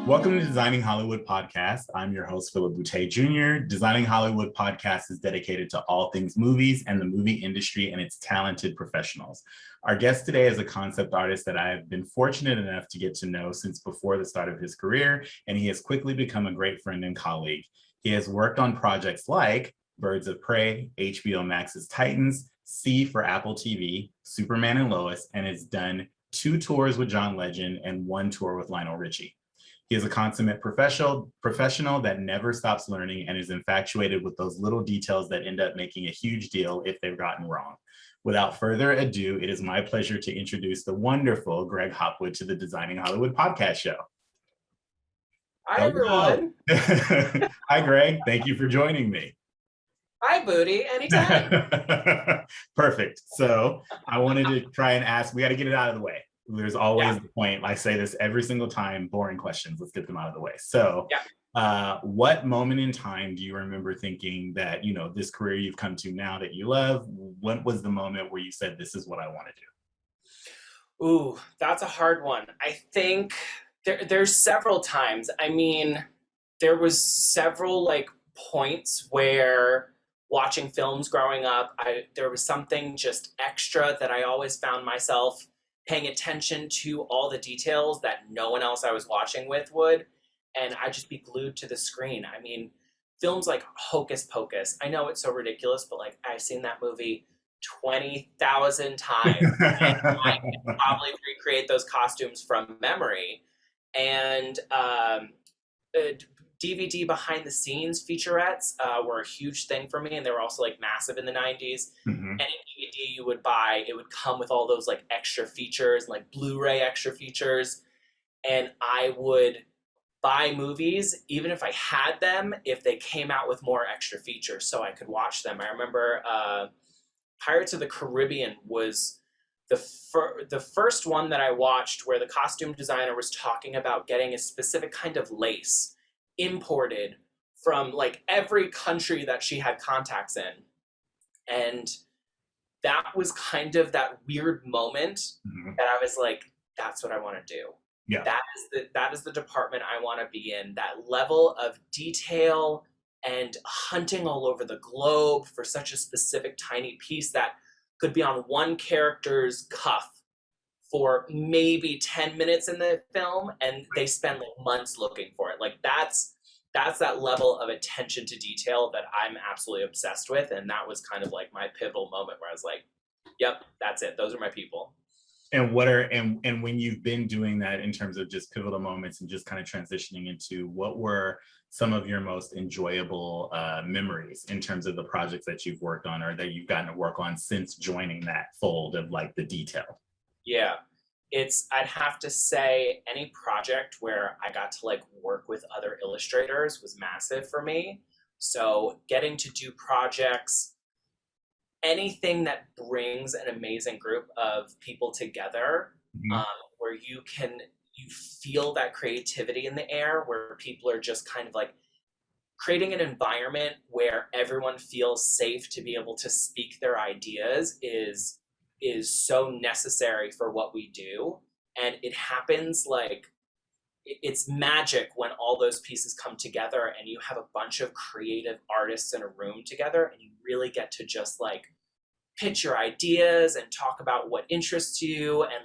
Welcome to Designing Hollywood Podcast. I'm your host, Phillip Boutte Jr. Designing Hollywood Podcast is dedicated to all things movies and the movie industry and its talented professionals. Our guest today is a concept artist that I have been fortunate enough to get to know since before the start of his career, and he has quickly become a great friend and colleague. He has worked on projects like Birds of Prey, HBO Max's Titans, C for Apple TV, Superman and Lois, and has done 2 tours with John Legend and 1 tour with Lionel Richie. He is a consummate professional that never stops learning and is infatuated with those little details that end up making a huge deal if they're gotten wrong. Without further ado, it is my pleasure to introduce the wonderful Greg Hopwood to the Designing Hollywood podcast show. Hi, everyone. Hi, Greg. Thank you for joining me. Hi, Boutte. Anytime. Perfect. So I wanted to try and ask, we got to get it out of the way. There's always the point. I say this every single time, boring questions. Let's get them out of the way. So what moment in time do you remember thinking that, you know, this career you've come to now that you love, what was the moment where you said, this is what I want to do? Ooh, that's a hard one. I think there's several times. I mean, there was several points where watching films growing up, there was something just extra that I always found myself paying attention to all the details that no one else I was watching with would, and I'd just be glued to the screen. I mean, films like Hocus Pocus, I know it's so ridiculous, but I've seen that movie 20,000 times. And I can probably recreate those costumes from memory. And DVD behind the scenes featurettes were a huge thing for me, and they were also massive in the 90s. Any DVD you would buy, it would come with all those extra features, Blu-ray extra features, and I would buy movies even if I had them, if they came out with more extra features so I could watch them. I remember Pirates of the Caribbean was the first one that I watched where the costume designer was talking about getting a specific kind of lace imported from every country that she had contacts in. And that was kind of that weird moment that I was like, that's what I want to do. Yeah. That is the department I want to be in. That level of detail and hunting all over the globe for such a specific tiny piece that could be on one character's cuff for maybe 10 minutes in the film, and they spend months looking for it. That's that level of attention to detail that I'm absolutely obsessed with, and that was kind of my pivotal moment where I was like, yep, that's it. Those are my people. And and when you've been doing that in terms of just pivotal moments and just kind of transitioning into, what were some of your most enjoyable memories in terms of the projects that you've worked on or that you've gotten to work on since joining that fold of the detail? Yeah, I'd have to say any project where I got to work with other illustrators was massive for me. So getting to do projects, anything that brings an amazing group of people together, where you feel that creativity in the air, where people are just kind of creating an environment where everyone feels safe to be able to speak their ideas is so necessary for what we do. And it happens it's magic when all those pieces come together and you have a bunch of creative artists in a room together and you really get to just pitch your ideas and talk about what interests you, and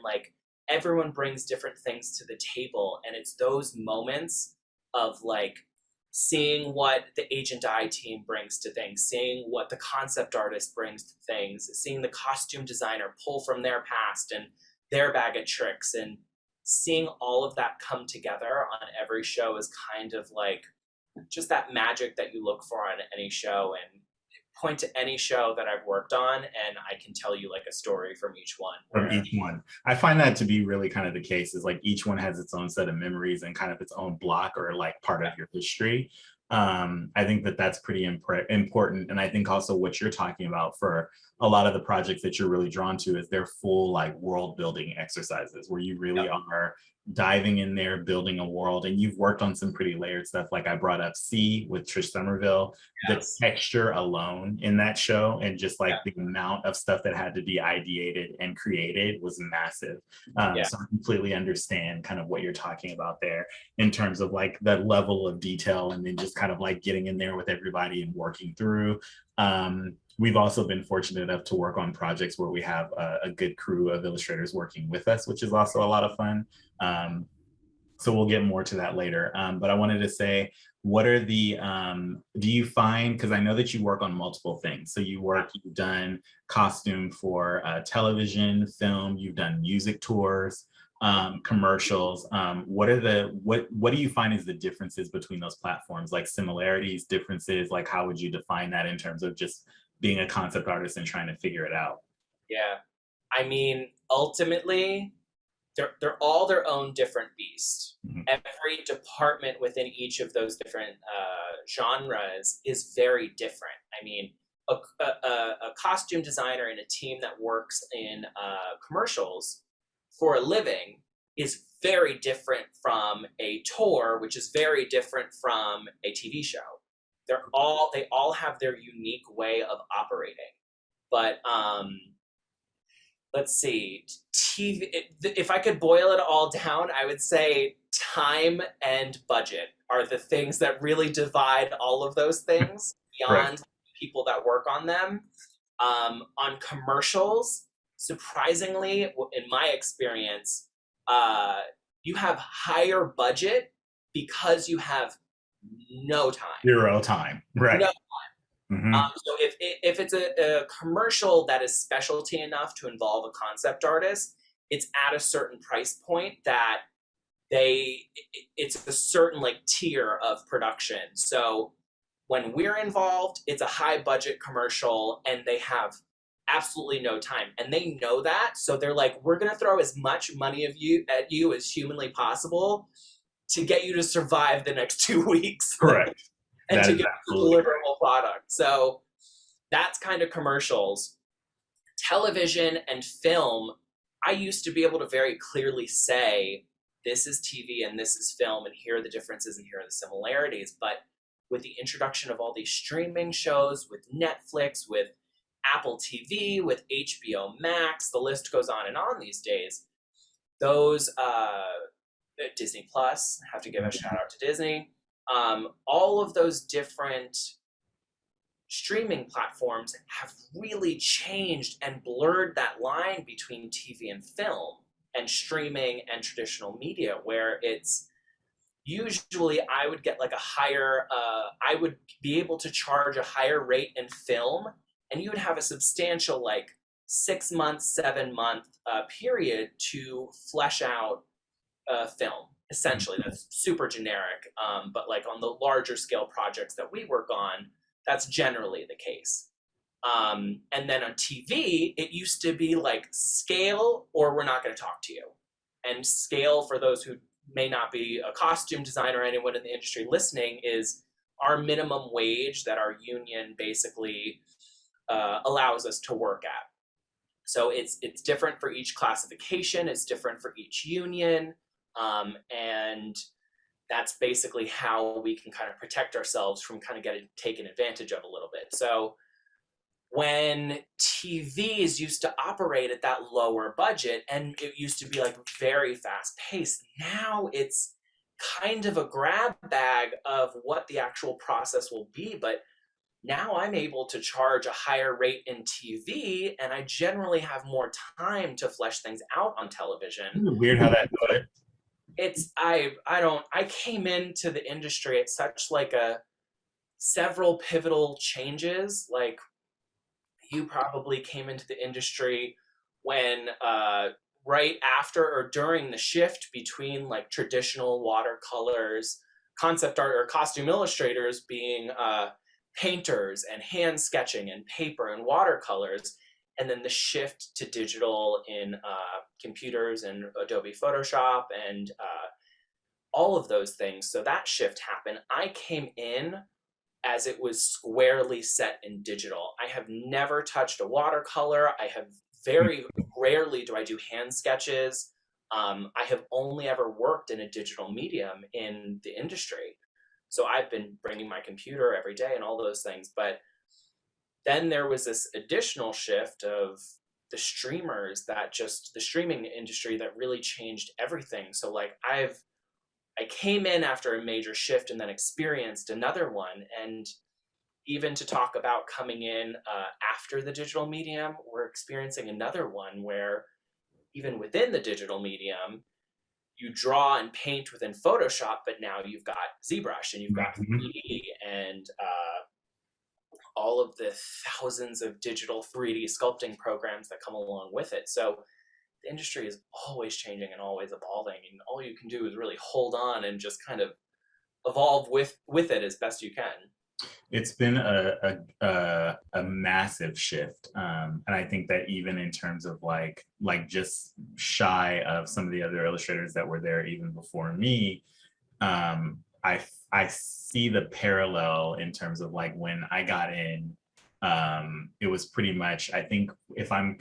everyone brings different things to the table. And it's those moments of seeing what the Agent I team brings to things, seeing what the concept artist brings to things, seeing the costume designer pull from their past and their bag of tricks, and seeing all of that come together on every show is kind of just that magic that you look for on any show. And point to any show that I've worked on and I can tell you a story from each one. From each one. I find that to be really kind of the case, is each one has its own set of memories and kind of its own block or part of your history. I think that's pretty important. And I think also what you're talking about for a lot of the projects that you're really drawn to is they're full like world building exercises where you really are diving in there, building a world. And you've worked on some pretty layered stuff. Like I brought up C with Trish Somerville, the texture alone in that show, and just like the amount of stuff that had to be ideated and created was massive. So I completely understand kind of what you're talking about there in terms of like the level of detail and then just kind of like getting in there with everybody and working through. We've also been fortunate enough to work on projects where we have a good crew of illustrators working with us, which is also a lot of fun. So we'll get more to that later. But I wanted to say, what are the, do you find, because I know that you work on multiple things. So you've done costume for television, film, you've done music tours, commercials. What do you find is the differences between those platforms? Like similarities, differences, like how would you define that in terms of just being a concept artist and trying to figure it out? Yeah. I mean, ultimately, they're all their own different beast. Mm-hmm. Every department within each of those different genres is very different. I mean, a costume designer and a team that works in commercials for a living is very different from a tour, which is very different from a TV show. They all have their unique way of operating. But let's see, TV, if I could boil it all down, I would say time and budget are the things that really divide all of those things beyond people that work on them. On commercials, surprisingly, in my experience, you have higher budget because you have no time. Zero time, right? No time. Mm-hmm. So if it's a commercial that is specialty enough to involve a concept artist, it's at a certain price point that it's a certain like tier of production. So when we're involved, it's a high budget commercial and they have absolutely no time. And they know that. So they're like, we're going to throw as much money at you as humanly possible to get you to survive the next 2 weeks. Correct. And to get a deliverable product. So that's kind of commercials. Television and film, I used to be able to very clearly say, this is TV and this is film, and here are the differences and here are the similarities. But with the introduction of all these streaming shows, with Netflix, with Apple TV, with HBO Max, the list goes on these days. Those, Disney Plus, have to give a shout out to Disney. All of those different streaming platforms have really changed and blurred that line between TV and film and streaming and traditional media, where it's usually I would get like a higher, I would be able to charge a higher rate in film, and you would have a substantial like 6 month, 7 month period to flesh out film. Essentially, that's super generic, but like on the larger scale projects that we work on, that's generally the case. And then on TV, it used to be like scale or we're not going to talk to you. And scale, for those who may not be a costume designer or anyone in the industry listening, is our minimum wage that our union basically allows us to work at. So it's different for each classification, it's different for each union. And that's basically how we can kind of protect ourselves from kind of getting taken advantage of a little bit. So when TVs used to operate at that lower budget and it used to be like very fast paced, now it's kind of a grab bag of what the actual process will be. But now I'm able to charge a higher rate in TV, and I generally have more time to flesh things out on television. Weird how that goes. I came into the industry at such like several pivotal changes. Like you probably came into the industry when right after or during the shift between like traditional watercolors, concept art or costume illustrators being painters and hand sketching and paper and watercolors, and then the shift to digital in computers and Adobe Photoshop and all of those things. So that shift happened. I came in as it was squarely set in digital. I have never touched a watercolor. I have very rarely do I do hand sketches. I have only ever worked in a digital medium in the industry. So I've been bringing my computer every day and all those things. But then there was this additional shift of the streamers, that just the streaming industry that really changed everything. So like I came in after a major shift and then experienced another one. And even to talk about coming in after the digital medium, we're experiencing another one where even within the digital medium, you draw and paint within Photoshop, but now you've got ZBrush and you've got 3D and all of the thousands of digital 3D sculpting programs that come along with it. So the industry is always changing and always evolving, and all you can do is really hold on and just kind of evolve with it as best you can. It's been a massive shift, and I think that even in terms of like just shy of some of the other illustrators that were there even before me, I see the parallel in terms of like when I got in. It was pretty much, I think if I'm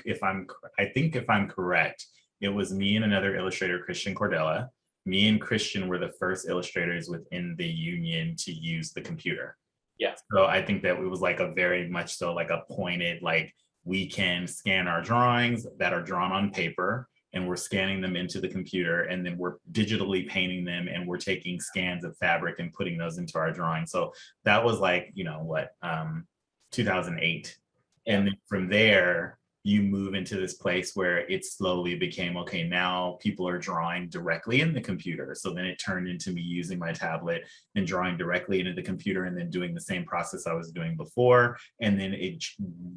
correct, it was me and another illustrator, Christian Cordella. Me and Christian were the first illustrators within the union to use the computer. Yeah. So I think that it was like a very much so like a pointed, like we can scan our drawings that are drawn on paper and we're scanning them into the computer, and then we're digitally painting them, and we're taking scans of fabric and putting those into our drawing. So that was like, 2008. Yeah. And then from there, you move into this place where it slowly became, okay, now people are drawing directly in the computer. So then it turned into me using my tablet and drawing directly into the computer and then doing the same process I was doing before. And then it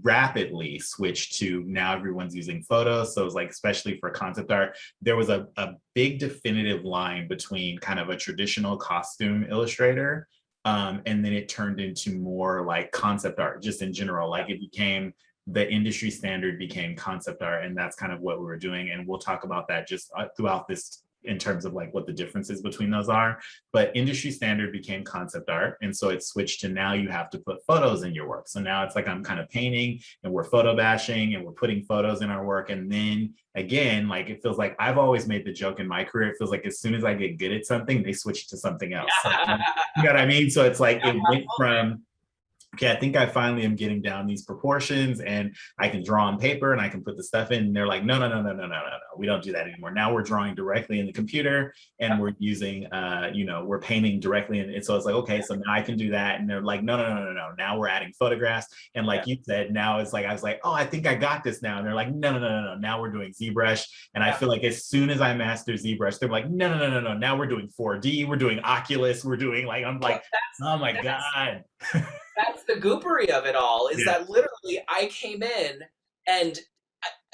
rapidly switched to now everyone's using photos. So it was like, especially for concept art, there was a big definitive line between kind of a traditional costume illustrator and then it turned into more like concept art, just in general. Like it became, the industry standard became concept art, and that's kind of what we were doing. And we'll talk about that just throughout this in terms of like what the differences between those are. But industry standard became concept art, and so it switched to now you have to put photos in your work. So now it's like I'm kind of painting and we're photo bashing and we're putting photos in our work. And then again, like it feels like I've always made the joke in my career, it feels like as soon as I get good at something, they switch to something else. So, you know what I mean? So it's like it went from, okay, I think I finally am getting down these proportions and I can draw on paper and I can put the stuff in. And they're like, no, we don't do that anymore. Now we're drawing directly in the computer and we're using, we're painting directly in it. So it's like, okay, so now I can do that. And they're like, no. Now we're adding photographs. And like you said, now it's like, I was like, oh, I think I got this now. And they're like, no. Now we're doing ZBrush. And I feel like as soon as I master ZBrush, they're like, no. Now we're doing 4D, we're doing Oculus, we're doing like, I'm like, oh my God. That's the goopery of it all, is that literally I came in and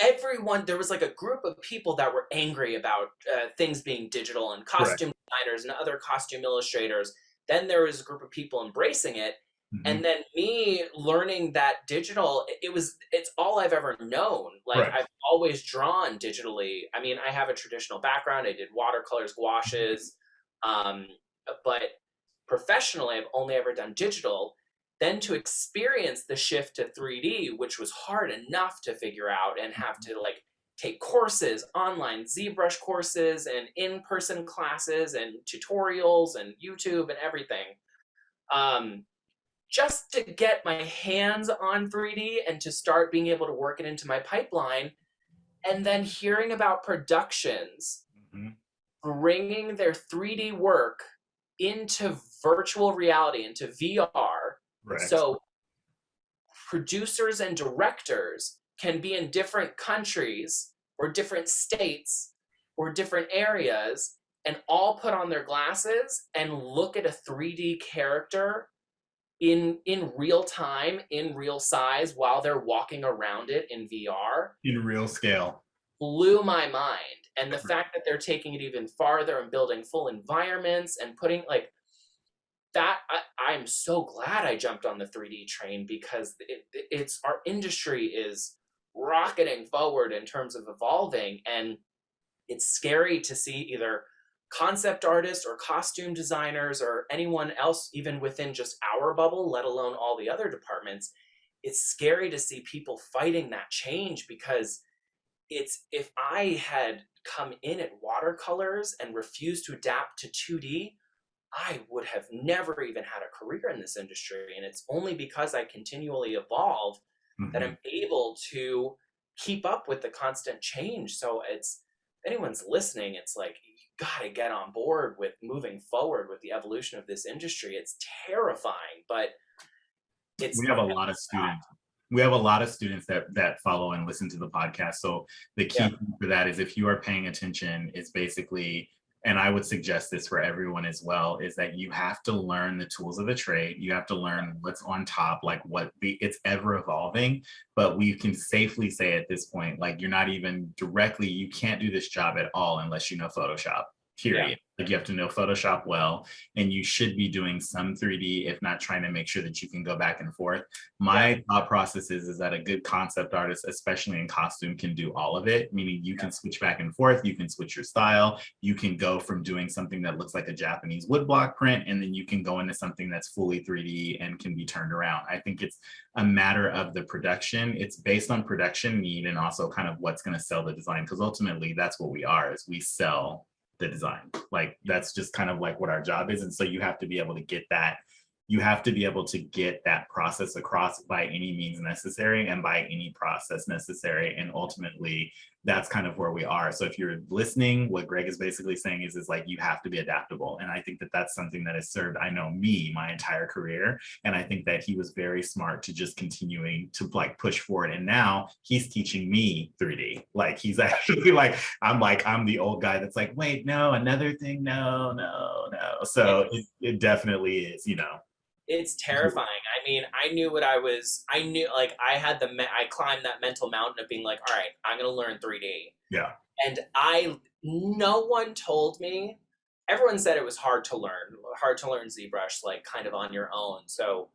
everyone, there was like a group of people that were angry about things being digital, and costume designers and other costume illustrators. Then there was a group of people embracing it. Mm-hmm. And then me learning that digital, it's all I've ever known. Like I've always drawn digitally. I mean, I have a traditional background. I did watercolors, gouaches, but professionally, I've only ever done digital. Then to experience the shift to 3D, which was hard enough to figure out and have to like take courses, online ZBrush courses and in-person classes and tutorials and YouTube and everything. Just to get my hands on 3D and to start being able to work it into my pipeline. And then hearing about productions bringing their 3D work into virtual reality, into VR. Right. So producers and directors can be in different countries or different states or different areas and all put on their glasses and look at a 3D character in real time, in real size, while they're walking around it in VR. In real scale. Blew my mind. And the fact that they're taking it even farther and building full environments and putting like, that I'm so glad I jumped on the 3D train, because it's our industry is rocketing forward in terms of evolving, and it's scary to see either concept artists or costume designers or anyone else, even within just our bubble, let alone all the other departments, it's scary to see people fighting that change, because it's, if I had come in at watercolors and refused to adapt to 2D, I would have never even had a career in this industry. And it's only because I continually evolve that I'm able to keep up with the constant change. So it's, if anyone's listening, it's like, you gotta get on board with moving forward with the evolution of this industry. It's terrifying, but it's, We have a lot of students. We have a lot of students that follow and listen to the podcast. So the key thing for that is, if you are paying attention, is basically, and I would suggest this for everyone as well, is that you have to learn the tools of the trade. You have to learn what's on top, like it's ever evolving, but we can safely say at this point, like, you're not even directly, you can't do this job at all unless you know Photoshop, period. Like, you have to know Photoshop well, and you should be doing some 3D, if not trying to make sure that you can go back and forth. My thought process is that a good concept artist, especially in costume, can do all of it, meaning you can switch back and forth, you can switch your style, you can go from doing something that looks like a Japanese woodblock print, and then you can go into something that's fully 3D and can be turned around. I think it's a matter of the production. It's based on production need, and also kind of what's going to sell the design, because ultimately that's what we are, is we sell the design. Like, that's just kind of like what our job is. And so you have to be able to get that, you have to be able to get that process across by any means necessary and by any process necessary. And ultimately, that's kind of where we are. So if you're listening, what Greg is basically saying is like, you have to be adaptable. And I think that that's something that has served, I know, me my entire career. And I think that he was very smart to just continuing to like push forward. And now he's teaching me 3D. Like, he's actually like, I'm the old guy that's like, wait, no, another thing, no. So it definitely is, you know. It's terrifying. I mean, I knew like, I climbed that mental mountain of being like, all right, I'm going to learn 3D. Yeah. And no one told me, everyone said it was hard to learn ZBrush, like, kind of on your own. So,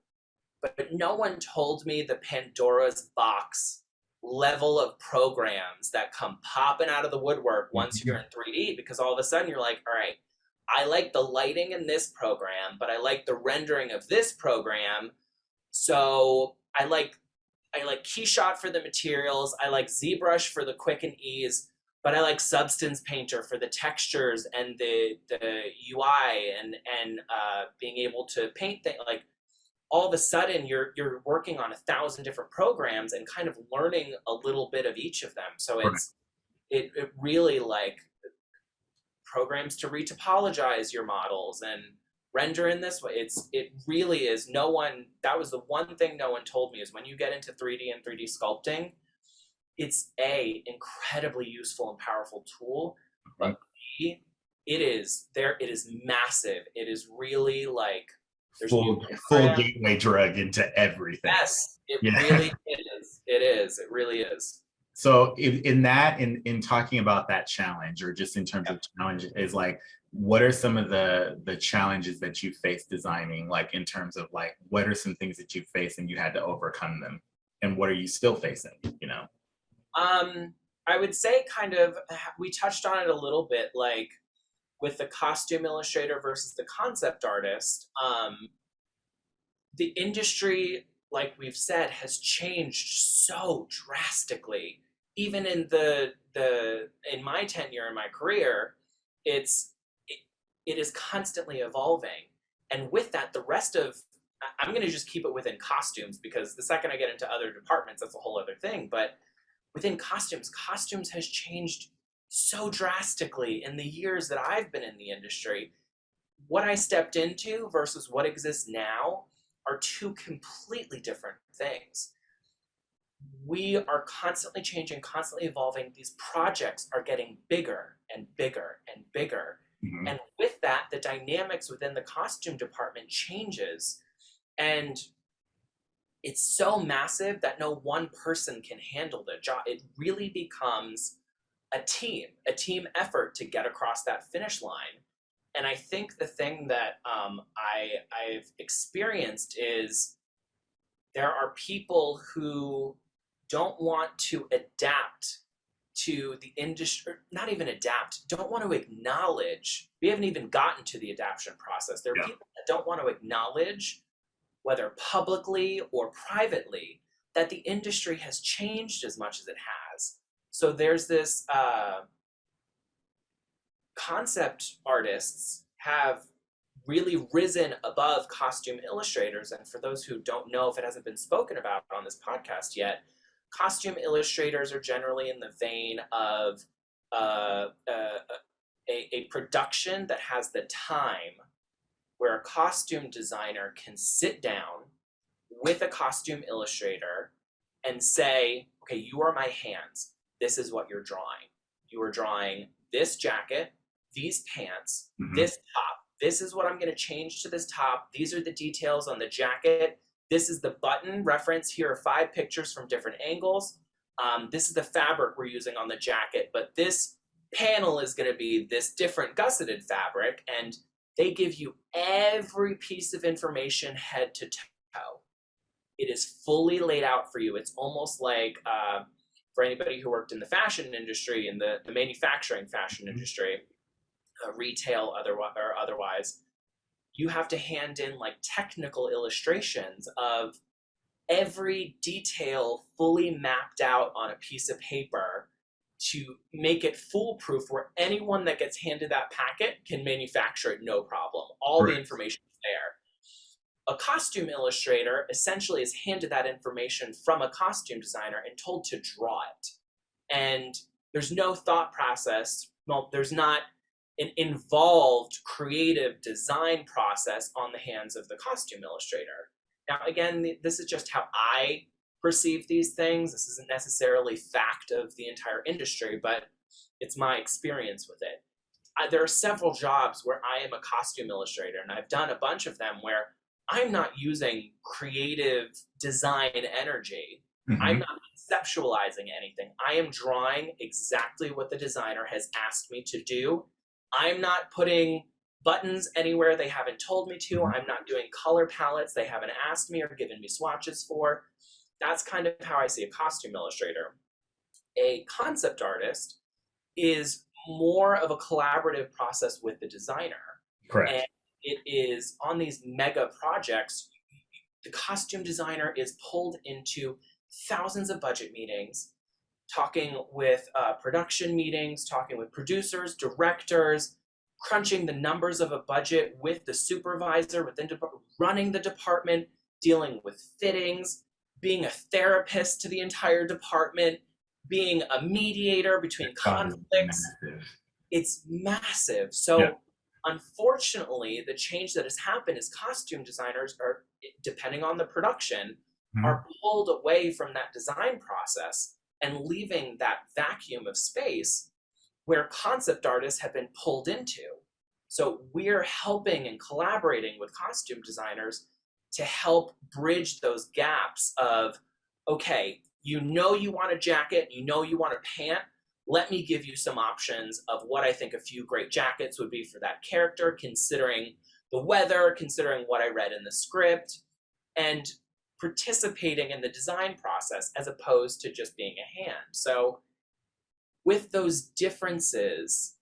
but no one told me the Pandora's box level of programs that come popping out of the woodwork once you're in 3D, because all of a sudden you're like, all right, I like the lighting in this program, but I like the rendering of this program. So I like Keyshot for the materials. I like ZBrush for the quick and ease, but I like Substance Painter for the textures and the UI and being able to paint things. Like, all of a sudden you're working on 1,000 different programs and kind of learning a little bit of each of them. So it really, like, programs to retopologize your models and render in this way. It really is. That was the one thing no one told me, is when you get into 3D and 3D sculpting, it's incredibly useful and powerful tool, but B, it is massive. It is really like, there's full gateway drug into everything. Yes, really is. It really is. So in talking about that challenge, or just in terms of challenge, is like, what are some of the challenges that you face designing, like, in terms of like, what are some things that you face and you had to overcome them, and what are you still facing, you know? I would say, kind of, we touched on it a little bit, like, with the costume illustrator versus the concept artist. The industry, like we've said, has changed so drastically. Even in in my tenure in my career, it is constantly evolving. And with that, the rest of, I'm going to just keep it within costumes, because the second I get into other departments, that's a whole other thing. But within costumes has changed so drastically in the years that I've been in the industry. What I stepped into versus what exists now are two completely different things. We are constantly changing, constantly evolving. These projects are getting bigger and bigger and bigger. Mm-hmm. And with that, the dynamics within the costume department changes. And it's so massive that no one person can handle the job. It really becomes a team effort to get across that finish line. And I think the thing that I've experienced is, there are people who don't want to adapt to the industry, not even adapt, don't want to acknowledge. We haven't even gotten to the adaptation process. There are people that don't want to acknowledge, whether publicly or privately, that the industry has changed as much as it has. So there's this concept artists have really risen above costume illustrators. And for those who don't know, if it hasn't been spoken about on this podcast yet, costume illustrators are generally in the vein of a production that has the time where a costume designer can sit down with a costume illustrator and say, okay, you are my hands. This is what you're drawing. You are drawing this jacket, these pants, this top. This is what I'm going to change to this top. These are the details on the jacket. This is the button reference. Here are 5 pictures from different angles. This is the fabric we're using on the jacket, but this panel is going to be this different gusseted fabric, and they give you every piece of information head to toe. It is fully laid out for you. It's almost like, for anybody who worked in the fashion industry, in the manufacturing fashion industry, retail or otherwise, you have to hand in like technical illustrations of every detail fully mapped out on a piece of paper to make it foolproof, where anyone that gets handed that packet can manufacture it no problem. All the information is there. A costume illustrator essentially is handed that information from a costume designer and told to draw it. And there's no thought process. Well, there's not an involved creative design process on the hands of the costume illustrator. Now, again, this is just how I perceive these things. This isn't necessarily fact of the entire industry, but it's my experience with it. There are several jobs where I am a costume illustrator, and I've done a bunch of them where I'm not using creative design energy. I'm not conceptualizing anything. I am drawing exactly what the designer has asked me to do. I'm not putting buttons anywhere they haven't told me to. I'm not doing color palettes they haven't asked me or given me swatches for. That's kind of how I see a costume illustrator. A concept artist is more of a collaborative process with the designer. Correct. And it is on these mega projects, the costume designer is pulled into thousands of budget meetings, talking with production meetings, talking with producers, directors, crunching the numbers of a budget with the supervisor, running the department, dealing with fittings, being a therapist to the entire department, being a mediator between conflicts. It's massive. So unfortunately, the change that has happened is costume designers are, depending on the production, are pulled away from that design process and leaving that vacuum of space where concept artists have been pulled into. So we're helping and collaborating with costume designers to help bridge those gaps of, okay, you know you want a jacket, you know you want a pant, let me give you some options of what I think a few great jackets would be for that character, considering the weather, considering what I read in the script, and participating in the design process as opposed to just being a hand. So with those differences,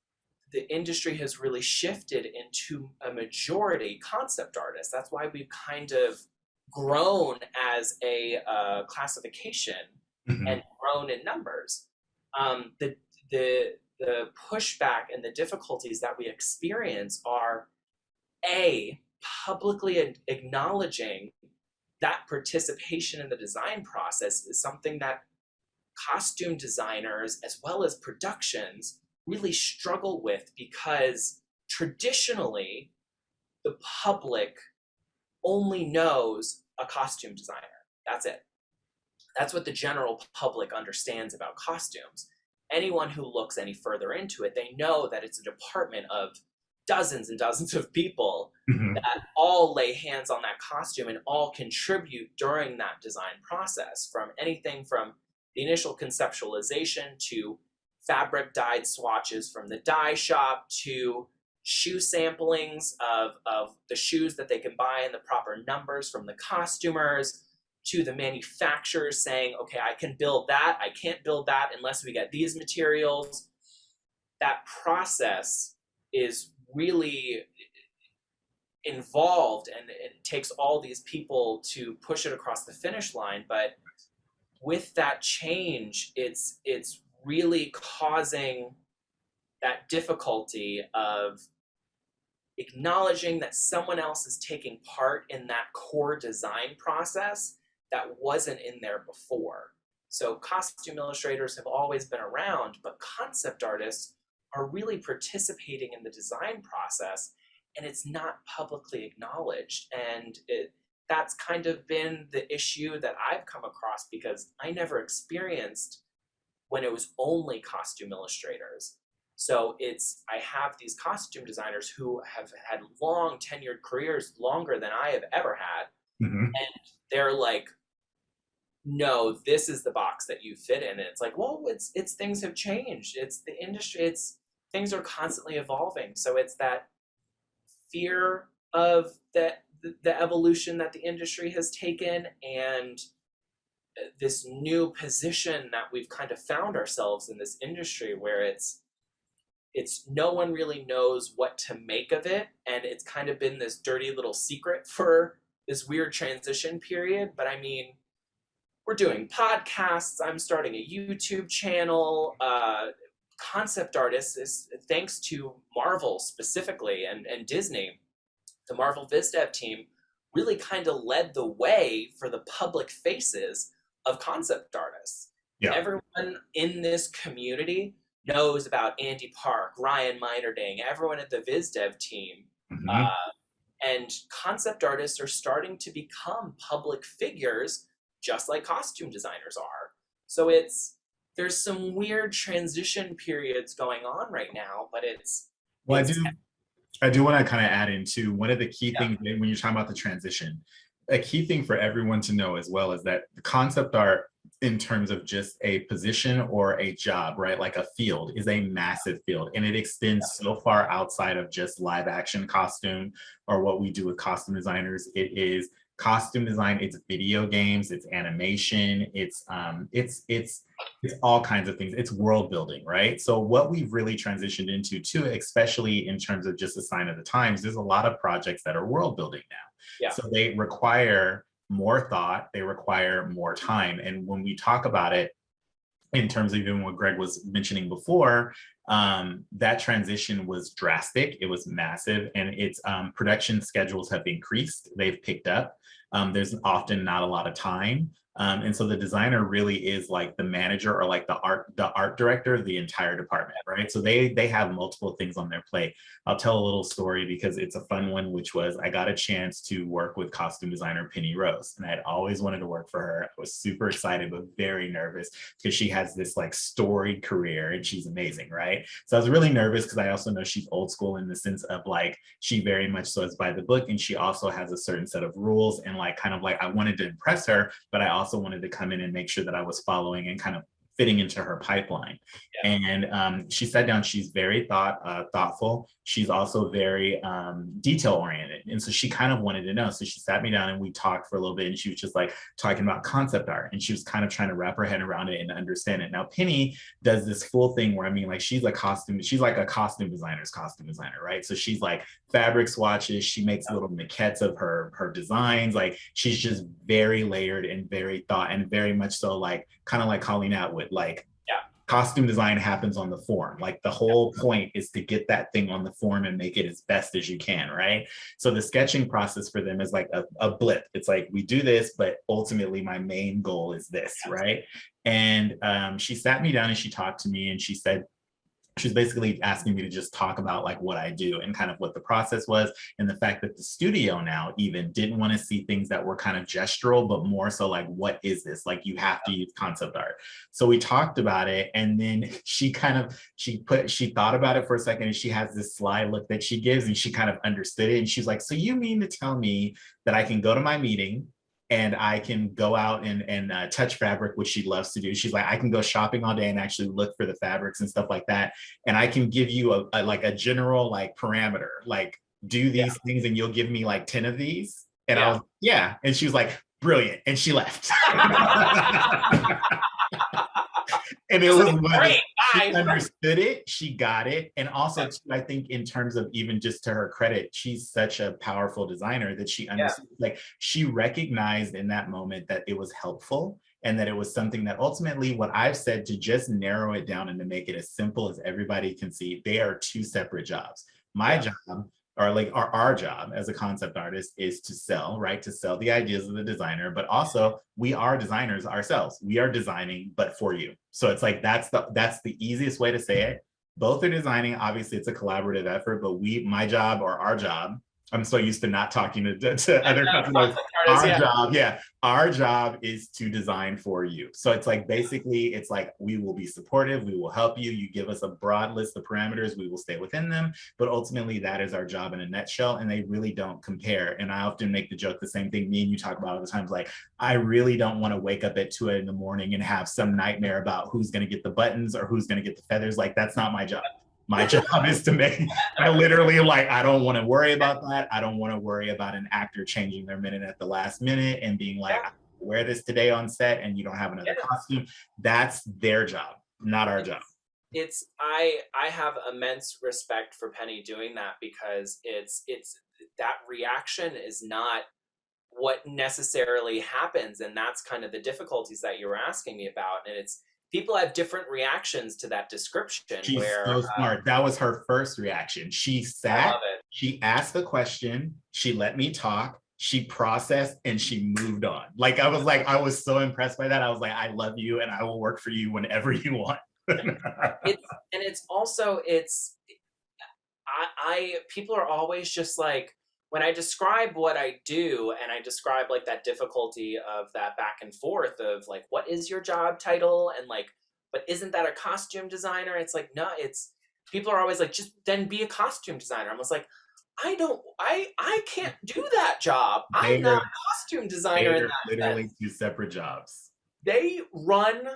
the industry has really shifted into a majority concept artists. That's why we've kind of grown as a classification and grown in numbers. The pushback and the difficulties that we experience are publicly acknowledging that participation in the design process is something that costume designers as well as productions really struggle with, because traditionally the public only knows a costume designer. That's it. That's what the general public understands about costumes. Anyone who looks any further into it, they know that it's a department of dozens and dozens of people that all lay hands on that costume and all contribute during that design process, from anything from the initial conceptualization to fabric dyed swatches from the dye shop to shoe samplings of the shoes that they can buy in the proper numbers from the costumers, to the manufacturers saying, okay, I can build that, I can't build that unless we get these materials. That process is really involved, and it takes all these people to push it across the finish line. But with that change, it's really causing that difficulty of acknowledging that someone else is taking part in that core design process that wasn't in there before. So costume illustrators have always been around, but concept artists are really participating in the design process, and it's not publicly acknowledged. And that's kind of been the issue that I've come across, because I never experienced when it was only costume illustrators. So I have these costume designers who have had long tenured careers, longer than I have ever had. Mm-hmm. And they're like, no, this is the box that you fit in. And it's like, well, it's things have changed. It's the industry, things are constantly evolving. So it's that fear of the evolution that the industry has taken, and this new position that we've kind of found ourselves in this industry, where it's no one really knows what to make of it, and it's kind of been this dirty little secret for this weird transition period. But I mean, we're doing podcasts, I'm starting a YouTube channel. Concept artists, is thanks to Marvel specifically, and Disney, the Marvel Viz Dev team really kind of led the way for the public faces of concept artists. Yeah. Everyone in this community knows about Andy Park, Ryan Meinerding, everyone at the Viz Dev team. Mm-hmm. And concept artists are starting to become public figures, just like costume designers are. So there's some weird transition periods going on right now, but I do want to kind of add into one of the key things when you're talking about the transition. A key thing for everyone to know as well is that the concept art, in terms of just a position or a job, right, like a field, is a massive field, and it extends so far outside of just live action costume or what we do with costume designers. It is costume design, it's video games, it's animation, it's all kinds of things. It's world building, right? So what we've really transitioned into too, especially in terms of just a sign of the times, there's a lot of projects that are world building now. Yeah. So they require more thought, they require more time. And when we talk about it in terms of even what Greg was mentioning before, that transition was drastic, it was massive, and its production schedules have increased, they've picked up. There's often not a lot of time. And so the designer really is like the manager, or like the art director of the entire department, right? So they have multiple things on their plate. I'll tell a little story because it's a fun one, which was I got a chance to work with costume designer Penny Rose, and I had always wanted to work for her. I was super excited, but very nervous because she has this like storied career and she's amazing, right? So I was really nervous because I also know she's old school in the sense of like, she very much so is by the book, and she also has a certain set of rules, and like kind of like I wanted to impress her, but I also wanted to come in and make sure that I was following and kind of fitting into her pipeline. Yeah. And she sat down, she's very thoughtful. She's also very detail oriented. And so she kind of wanted to know. So she sat me down and we talked for a little bit, and she was just like talking about concept art, and she was kind of trying to wrap her head around it and understand it. Now, Penny does this full thing where, I mean, like she's like a costume designer's costume designer, right? So she's like fabric swatches, she makes little maquettes of her designs. Like she's just very layered and very thought, and very much so like kind of like calling out with like, costume design happens on the form. Like the whole point is to get that thing on the form and make it as best as you can, right? So the sketching process for them is like a blip. It's like, we do this, but ultimately my main goal is this, right? And she sat me down and she talked to me, and she said, she's basically asking me to just talk about like what I do and kind of what the process was, and the fact that the studio now even didn't want to see things that were kind of gestural, but more so like, what is this? Like, you have to use concept art. So we talked about it, and then she thought about it for a second, and she has this sly look that she gives, and she kind of understood it. And she's like, so you mean to tell me that I can go to my meeting and I can go out and touch fabric, which she loves to do. She's like, I can go shopping all day and actually look for the fabrics and stuff like that. And I can give you a general like parameter, like do these things and you'll give me like 10 of these. And I was, yeah. And she was like, brilliant. And she left. And it was Great, she bye. understood it, she got it. And also, too, I think in terms of even just to her credit, she's such a powerful designer that she understood, like she recognized in that moment that it was helpful and that it was something that ultimately what I've said to just narrow it down and to make it as simple as everybody can see, they are two separate jobs. My job or like our job as a concept artist is to sell, right? To sell the ideas of the designer, but also we are designers ourselves. We are designing, but for you. So it's like that's the easiest way to say it. Both are designing. Obviously, it's a collaborative effort, but my job or our job. I'm so used to not talking to other customers. Our job is to design for you. So it's like basically, it's like we will be supportive, we will help you. You give us a broad list of parameters, we will stay within them. But ultimately, that is our job in a nutshell, and they really don't compare. And I often make the joke, the same thing me and you talk about all the times, like I really don't want to wake up at 2 in the morning and have some nightmare about who's going to get the buttons or who's going to get the feathers. Like that's not my job. My job is to make, I literally like, I don't want to worry about that. I don't want to worry about an actor changing their minute at the last minute and being like, I wear this today on set and you don't have another costume. That's their job, not our job. I have immense respect for Penny doing that because it's that reaction is not what necessarily happens. And that's kind of the difficulties that you were asking me about. And it's, people have different reactions to that description. She's so smart. That was her first reaction. She sat, she asked the question, she let me talk, she processed, and she moved on. Like I was so impressed by that. I was like, I love you and I will work for you whenever you want. People are always just like, when I describe what I do and I describe like that difficulty of that back and forth of like, what is your job title? And like, but isn't that a costume designer? It's like, no, it's, people are always like, just then be a costume designer. I was like, I can't do that job. I'm not a costume designer in that literally sense. two separate jobs. They run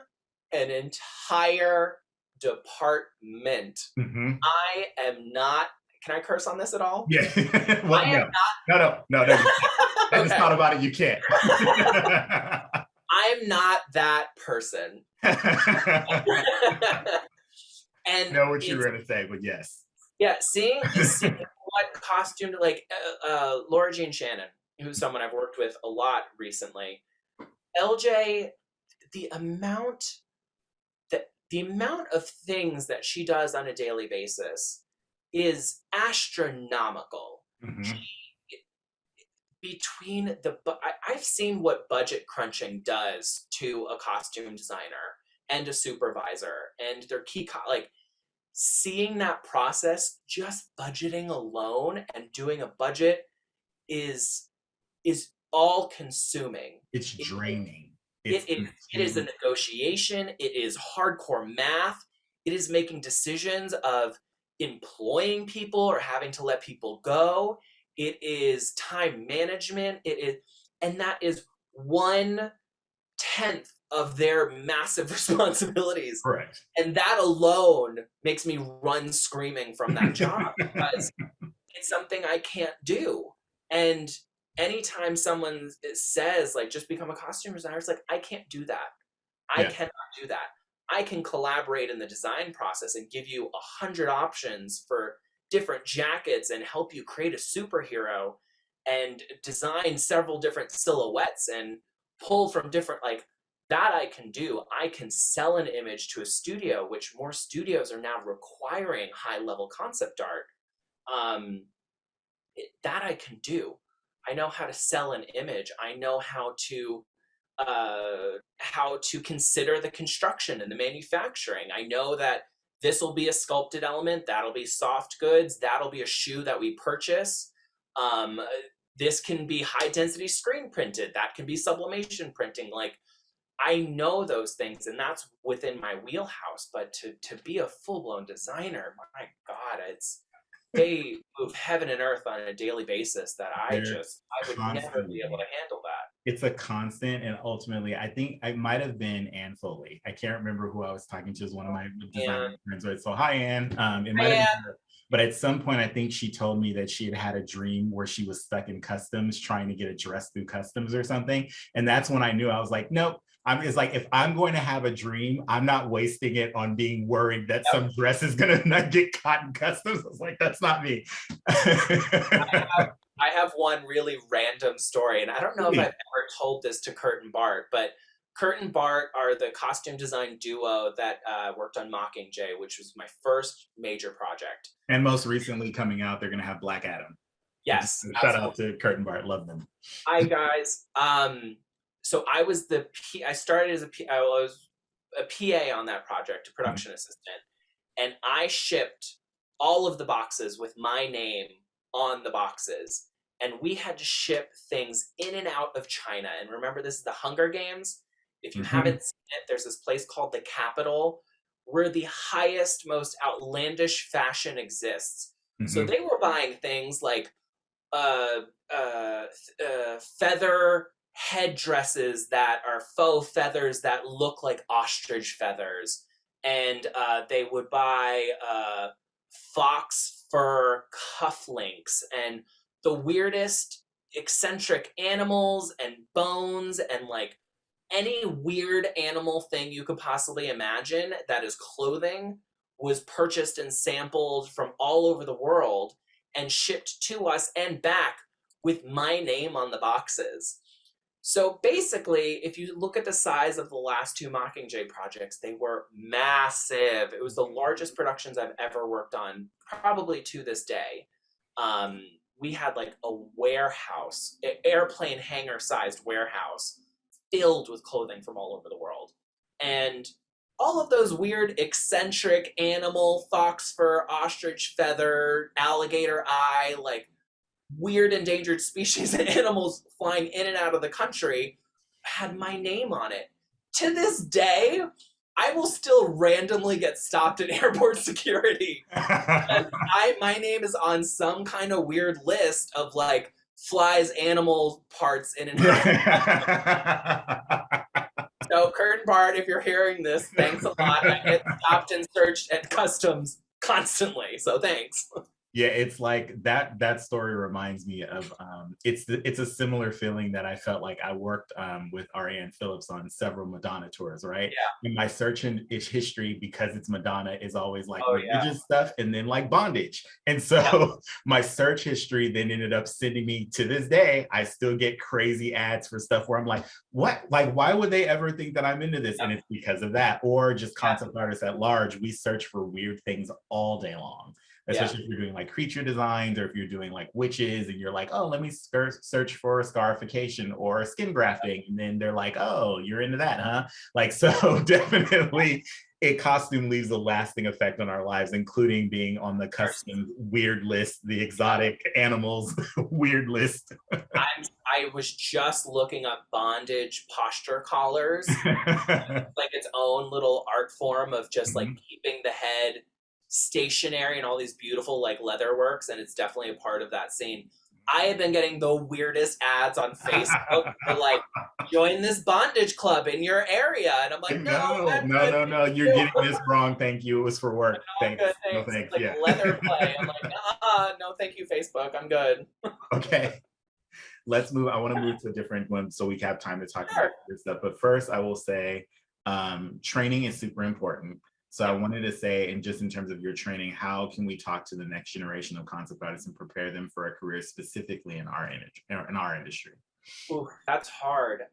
an entire department. Mm-hmm. I am not. Can I curse on this at all? Yeah. Well, no. I just thought about it. You can't. I'm not that person. And I know what you were going to say, but yes. Yeah, seeing what costume, like Laura Jean Shannon, who's someone I've worked with a lot recently. LJ, the amount of things that she does on a daily basis is astronomical. Mm-hmm. I've seen what budget crunching does to a costume designer and a supervisor and their key, like seeing that process, just budgeting alone and doing a budget is all consuming. It's draining. It is a negotiation. It is hardcore math. It is making decisions of employing people or having to let people go. It is time management. And that is 1/10 of their massive responsibilities. Correct. And that alone makes me run screaming from that job because it's something I can't do. And anytime someone says like, just become a costume designer, it's like, I can't do that. I cannot do that. I can collaborate in the design process and give you 100 options for different jackets and help you create a superhero and design several different silhouettes and pull from different, like that I can do. I can sell an image to a studio, which more studios are now requiring high-level concept art. That I can do. I know how to sell an image. I know how to consider the construction and the manufacturing. I know that this will be a sculpted element, that'll be soft goods, that'll be a shoe that we purchase. This can be high density screen printed, that can be sublimation printing. Like I know those things and that's within my wheelhouse, but to be a full-blown designer, my God, they move heaven and earth on a daily basis that I would never be able to handle that. it's a constant, and ultimately I think I might have been Anne Foley. I can't remember who I was talking to, as one of my design And friends, right? So hi Anne. It might have been I, her. But at some point I think she told me that she had had a dream where she was stuck in customs trying to get a dress through customs or something, and that's when I knew. I was like, nope. It's like, if I'm going to have a dream, I'm not wasting it on being worried that some dress is gonna not get caught in customs. I was like, that's not me. I have one really random story, and I don't know if I've ever told this to Kurt and Bart, but Kurt and Bart are the costume design duo that worked on Mockingjay, which was my first major project. And most recently coming out, they're gonna have Black Adam. Yes, Shout absolutely. out to Kurt and Bart, love them. Hi guys. So I was I started as I was a PA on that project, a production assistant, and I shipped all of the boxes with my name on the boxes. And we had to ship things in and out of China. And remember, this is the Hunger Games. If you haven't seen it, there's this place called the Capitol where the highest, most outlandish fashion exists. So they were buying things like uh, feather headdresses that are faux feathers that look like ostrich feathers, and they would buy fox fur cufflinks and the weirdest eccentric animals and bones and like any weird animal thing you could possibly imagine that is clothing was purchased and sampled from all over the world and shipped to us and back with my name on the boxes. So basically, if you look at the size of the last two Mockingjay projects, they were massive. It was the largest productions I've ever worked on, probably to this day. We had like a warehouse, airplane hangar sized warehouse filled with clothing from all over the world. And all of those weird, eccentric animal, fox fur, ostrich feather, alligator eye, like weird endangered species and animals flying in and out of the country had my name on it. To this day, I will still randomly get stopped at airport security. My name is on some kind of weird list of like flies, animal parts in and out. So, Kurt and Bart, if you're hearing this, thanks a lot. I get stopped and searched at customs constantly, so thanks. Yeah, it's like that story reminds me of it's a similar feeling that I felt like I worked with Ariane Phillips on several Madonna tours, right? Yeah. And my search in its history, because it's Madonna, is always like Yeah. religious stuff and then like bondage. And so my search history then ended up sending me, to this day, I still get crazy ads for stuff where I'm like, what? Like, why would they ever think that I'm into this? And it's because of that. Or just concept artists at large, we search for weird things all day long. Especially if you're doing like creature designs, or if you're doing like witches and you're like, oh, let me search for scarification or skin grafting. And then they're like, oh, you're into that, huh? Like, so definitely a costume leaves a lasting effect on our lives, including being on the custom weird list, the exotic animals weird list. I was just looking up bondage posture collars, like its own little art form of just like keeping the head stationary and all these beautiful like leather works, and it's definitely a part of that scene. I have been getting the weirdest ads on Facebook for like, join this bondage club in your area, and I'm like, no, you're getting this wrong. Thank you. It was for work. Thanks. Good, thanks. No thanks. Like leather play. I'm like, no, thank you, Facebook. I'm good. Okay. Let's move. I want to move to a different one so we can have time to talk about this stuff. But first, I will say training is super important. So I wanted to say, and just in terms of your training, how can we talk to the next generation of concept artists and prepare them for a career specifically in our industry? Ooh, that's hard.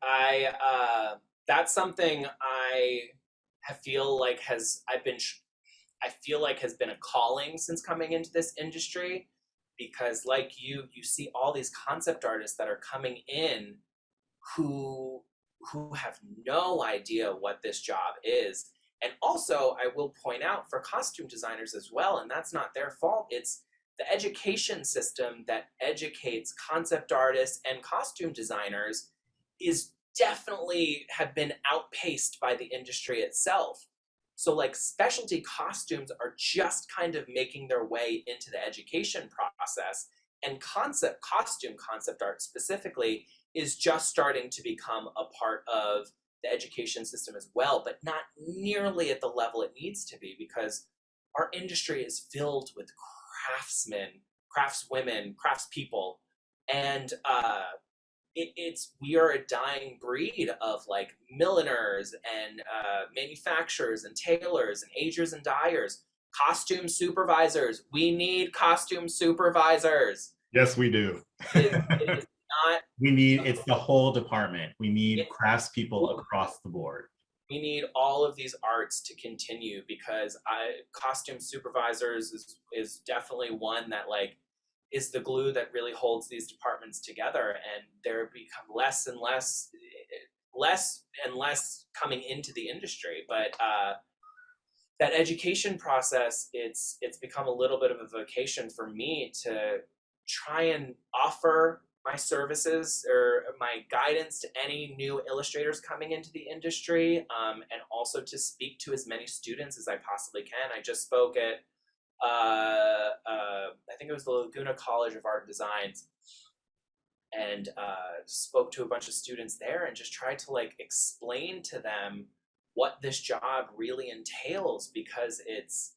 That's something I feel like has been a calling since coming into this industry, because like you see all these concept artists that are coming in who have no idea what this job is. And also, I will point out for costume designers as well, and that's not their fault, it's the education system that educates concept artists and costume designers is definitely have been outpaced by the industry itself. So like specialty costumes are just kind of making their way into the education process, and concept art specifically is just starting to become a part of the education system as well, but not nearly at the level it needs to be, because our industry is filled with craftsmen, craftswomen, craftspeople, and we are a dying breed of like milliners and manufacturers and tailors and agers and dyers, costume supervisors. We need costume supervisors. Yes, we do. It is not. It's the whole department. We need craftspeople across the board. We need all of these arts to continue, because costume supervisors is definitely one that like is the glue that really holds these departments together, and there become less and less coming into the industry. But that education process, it's become a little bit of a vocation for me to try and offer my services or my guidance to any new illustrators coming into the industry, and also to speak to as many students as I possibly can. I just spoke at I think it was the Laguna College of Art and Designs, and spoke to a bunch of students there and just tried to like explain to them what this job really entails, because it's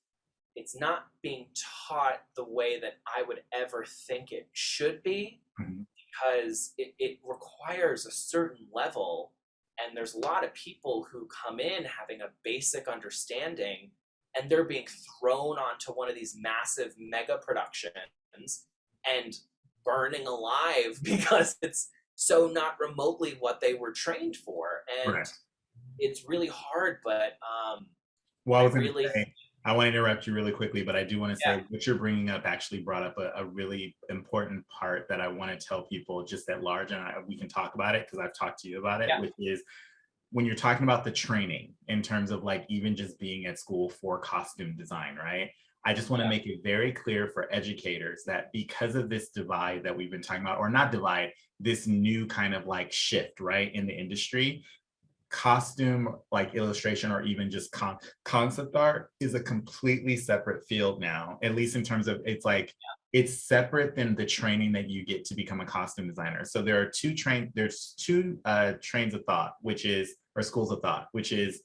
not being taught the way that I would ever think it should be, because it requires a certain level, and there's a lot of people who come in having a basic understanding, and they're being thrown onto one of these massive mega productions and burning alive because it's so not remotely what they were trained for. And Right. It's really hard, but well, I want to interrupt you really quickly, but I do want to say what you're bringing up actually brought up a really important part that I want to tell people just at large, and we can talk about it because I've talked to you about it, which is when you're talking about the training in terms of like even just being at school for costume design, right? I just want to make it very clear for educators that because of this divide that we've been talking about, or not divide, this new kind of like shift, right, in the industry, costume like illustration or even just concept art is a completely separate field now, at least in terms of it's like it's separate than the training that you get to become a costume designer. So there's two trains of thought, which is, or schools of thought, which is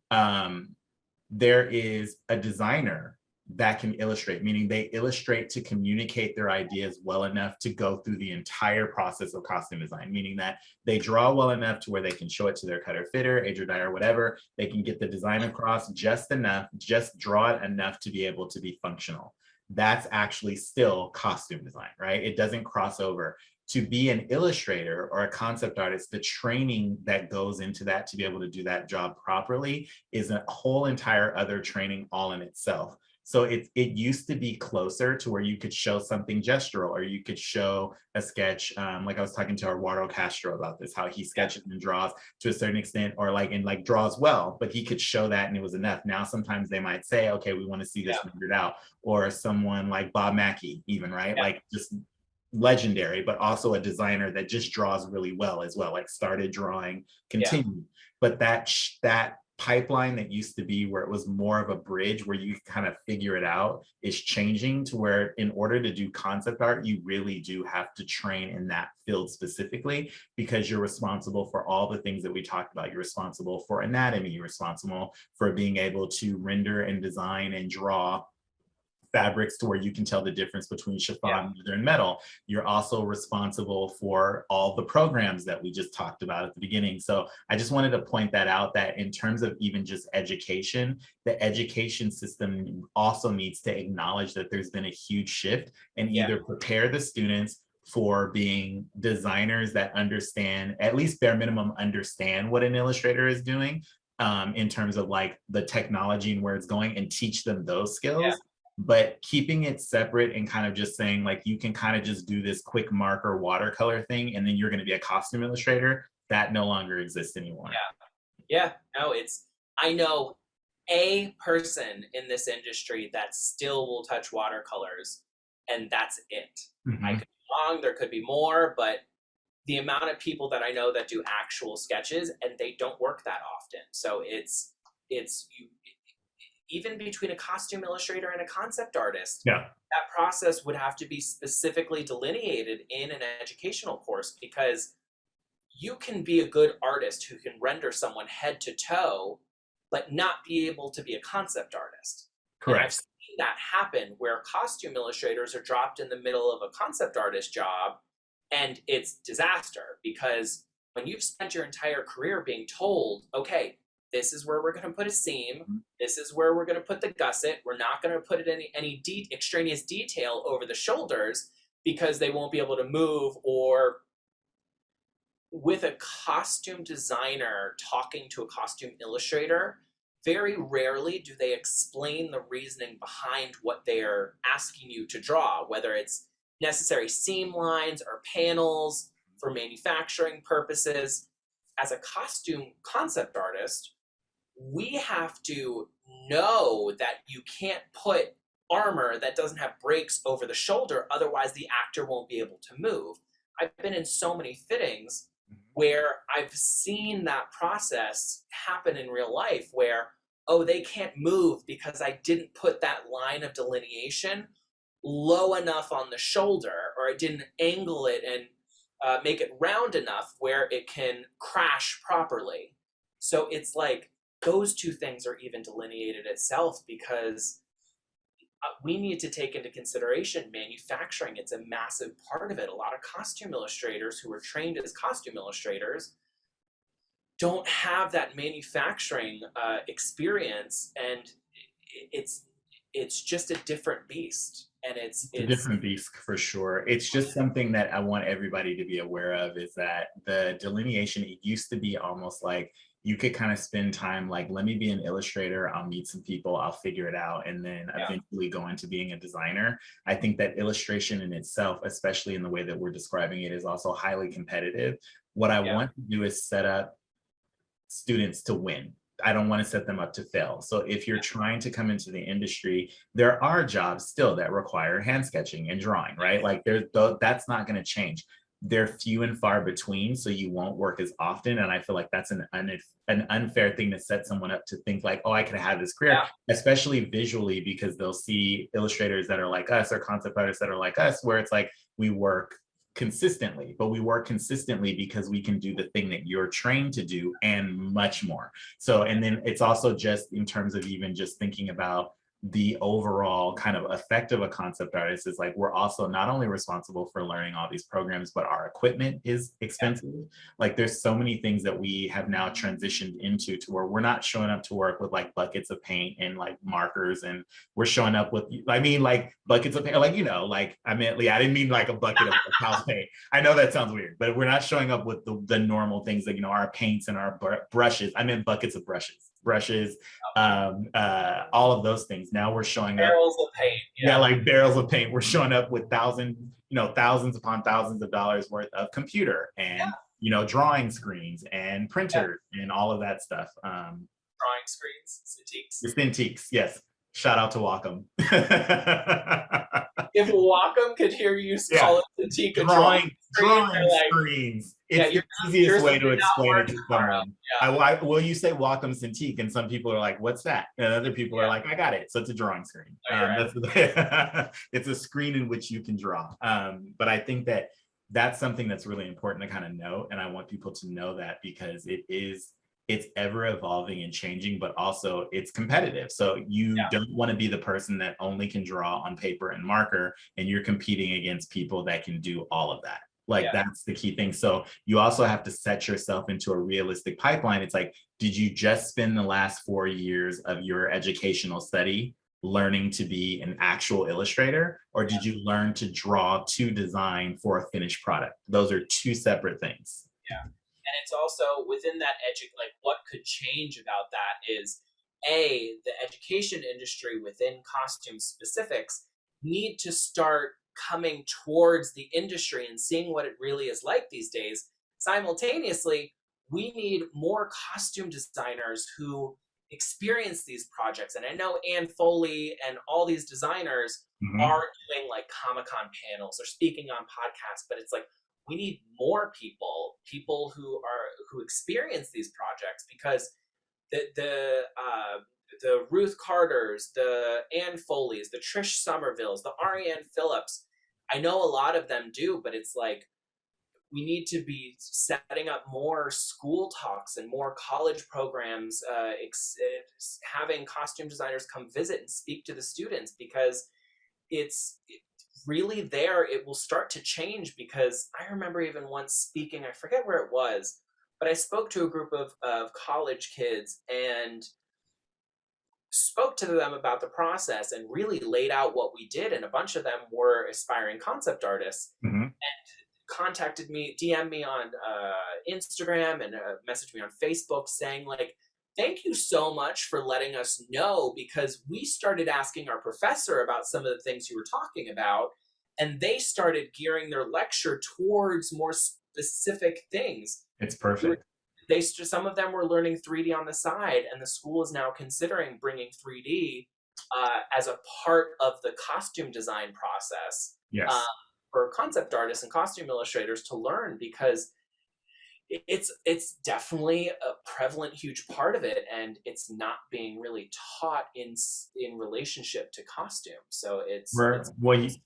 there is a designer that can illustrate, meaning they illustrate to communicate their ideas well enough to go through the entire process of costume design, meaning that they draw well enough to where they can show it to their cutter fitter, ager dyer, whatever. They can get the design across just enough, just draw it enough to be able to be functional. That's actually still costume design, right? It doesn't cross over. To be an illustrator or a concept artist, the training that goes into that to be able to do that job properly is a whole entire other training all in itself. So it used to be closer to where you could show something gestural, or you could show a sketch. Like I was talking to Eduardo Castro about this, how he sketches and draws to a certain extent, or like draws well, but he could show that and it was enough. Now sometimes they might say, okay, we want to see this rendered out, or someone like Bob Mackie, even, right? Like just legendary, but also a designer that just draws really well as well, like started drawing, continued. But that pipeline that used to be where it was more of a bridge where you kind of figure it out is changing to where in order to do concept art, you really do have to train in that field specifically, because you're responsible for all the things that we talked about. You're responsible for anatomy, you're responsible for being able to render and design and draw fabrics to where you can tell the difference between chiffon, leather, and metal. You're also responsible for all the programs that we just talked about at the beginning. So I just wanted to point that out, that in terms of even just education, the education system also needs to acknowledge that there's been a huge shift and either prepare the students for being designers that understand, at least bare minimum, understand what an illustrator is doing in terms of like the technology and where it's going, and teach them those skills. But keeping it separate and kind of just saying like you can kind of just do this quick marker watercolor thing and then you're going to be a costume illustrator, that no longer exists anymore. No, I know a person in this industry that still will touch watercolors, and that's it. I could be wrong, there could be more, but the amount of people that I know that do actual sketches, and they don't work that often. So it's even between a costume illustrator and a concept artist, that process would have to be specifically delineated in an educational course, because you can be a good artist who can render someone head to toe, but not be able to be a concept artist. Correct. And I've seen that happen where costume illustrators are dropped in the middle of a concept artist job, and it's disaster, because when you've spent your entire career being told, okay, this is where we're going to put a seam, this is where we're going to put the gusset, we're not going to put it any extraneous detail over the shoulders because they won't be able to move. Or with a costume designer talking to a costume illustrator, very rarely do they explain the reasoning behind what they're asking you to draw, whether it's necessary seam lines or panels for manufacturing purposes. As a costume concept artist, we have to know that you can't put armor that doesn't have brakes over the shoulder, otherwise the actor won't be able to move. I've been in so many fittings where I've seen that process happen in real life where, oh, they can't move because I didn't put that line of delineation low enough on the shoulder, or I didn't angle it and make it round enough where it can crash properly. So it's like those two things are even delineated itself, because we need to take into consideration manufacturing. It's a massive part of it. A lot of costume illustrators who are trained as costume illustrators don't have that manufacturing experience, and it's just a different beast. And it's a different beast for sure. It's just something that I want everybody to be aware of, is that the delineation, it used to be almost like you could kind of spend time like, let me be an illustrator, I'll meet some people, I'll figure it out, and then eventually go into being a designer. I think that illustration in itself, especially in the way that we're describing it, is also highly competitive. What I want to do is set up students to win. I don't want to set them up to fail. So if you're trying to come into the industry, there are jobs still that require hand sketching and drawing, right? Like that's not going to change. They're few and far between, so you won't work as often. And I feel like that's an unfair thing to set someone up to think like, oh, I could have this career, especially visually, because they'll see illustrators that are like us or concept artists that are like us, where it's like we work consistently, but we work consistently because we can do the thing that you're trained to do and much more. So, and then it's also just in terms of even just thinking about the overall kind of effect of a concept artist is like, we're also not only responsible for learning all these programs, but our equipment is expensive. Like there's so many things that we have now transitioned into to where we're not showing up to work with like buckets of paint and like markers, and we're showing up with, I mean, like buckets of paint, like, you know, like I meant, I didn't mean like a bucket of house paint. I know that sounds weird, but we're not showing up with the normal things like, you know, our paints and our brushes. I meant buckets of brushes, all of those things. Now we're showing barrels of paint. Like barrels of paint. We're showing up with thousands upon thousands of dollars worth of computer and you know, drawing screens and printers and all of that stuff. Drawing screens, Cintiqs, yes. Shout out to Wacom. If Wacom could hear you call it Cintiq, drawing screens. It's the easiest way to explain it to someone. Well, you say Wacom Cintiq, and some people are like, "What's that?" And other people are like, "I got it." So it's a drawing screen. It's a screen in which you can draw. But I think that that's something that's really important to kind of know, and I want people to know that, because it's ever evolving and changing, but also it's competitive. So you don't want to be the person that only can draw on paper and marker, and you're competing against people that can do all of that. Like that's the key thing. So you also have to set yourself into a realistic pipeline. It's like, did you just spend the last 4 years of your educational study learning to be an actual illustrator, or did you learn to draw to design for a finished product? Those are two separate things. And it's also within that like what could change about that is the education industry within costume specifics need to start coming towards the industry and seeing what it really is like these days. Simultaneously, we need more costume designers who experience these projects. And I know Anne Foley and all these designers are doing like Comic-Con panels or speaking on podcasts, but it's like, we need more people who experience these projects, because the Ruth Carters, the Anne Foleys, the Trish Somervilles, the Ariane Phillips, I know a lot of them do, but it's like, we need to be setting up more school talks and more college programs, having costume designers come visit and speak to the students, because it's really there. It will start to change, because I remember even once speaking, I forget where it was, but I spoke to a group of college kids and spoke to them about the process and really laid out what we did. And a bunch of them were aspiring concept artists, Mm-hmm. and contacted me, DM me on Instagram, and messaged me on Facebook saying, like, thank you so much for letting us know, because we started asking our professor about some of the things you were talking about, and they started gearing their lecture towards more specific things. It's perfect. Some of them were learning 3D on the side, and the school is now considering bringing 3D as a part of the costume design process. Yes. For concept artists and costume illustrators to learn, because it's definitely a prevalent, huge part of it, and it's not being really taught in relationship to costume. So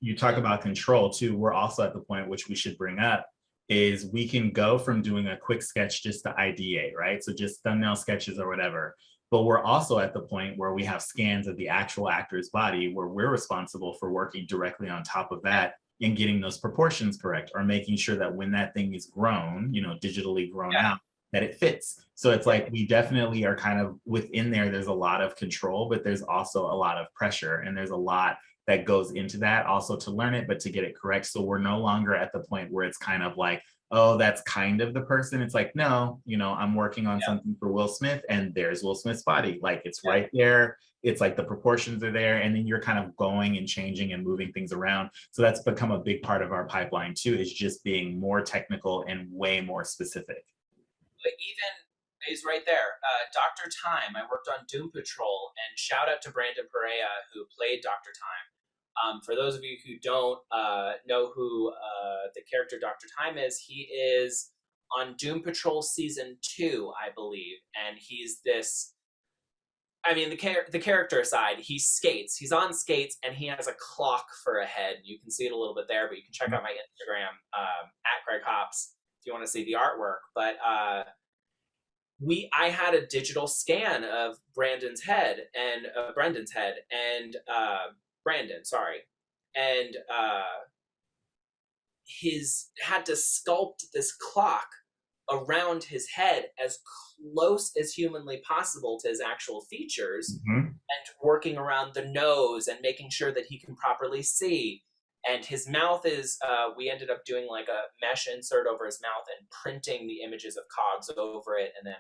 you talk about control too. We're also at the point, which we should bring up, is we can go from doing a quick sketch just to ideate, right? So just thumbnail sketches or whatever. But we're also at the point where we have scans of the actual actor's body, where we're responsible for working directly on top of that and getting those proportions correct, or making sure that when that thing is grown, digitally grown out, that it fits. So it's like, we definitely are kind of within there. There's a lot of control, but there's also a lot of pressure, and there's a lot that goes into that also to learn it, but to get it correct. So we're no longer at the point where it's kind of like, oh, that's kind of the person. It's like, no, I'm working on something for Will Smith, and there's Will Smith's body. Like, it's right there. It's like the proportions are there, and then you're kind of going and changing and moving things around. So that's become a big part of our pipeline too, is just being more technical and way more specific. But even is right there. Dr. Time, I worked on Doom Patrol, and shout out to Brandon Perea, who played Dr. Time. For those of you who don't know who the character Dr. Time is, he is on Doom Patrol Season 2, I believe, and he's this... I mean, the character aside, he skates. He's on skates, and he has a clock for a head. You can see it a little bit there, but you can check out my Instagram, at Greg Hops, if you want to see the artwork. But I had a digital scan of Brendan's head, and Brandon, sorry, and had to sculpt this clock around his head as close as humanly possible to his actual features, Mm-hmm. and working around the nose and making sure that he can properly see. And his mouth is, we ended up doing like a mesh insert over his mouth and printing the images of cogs over it, and then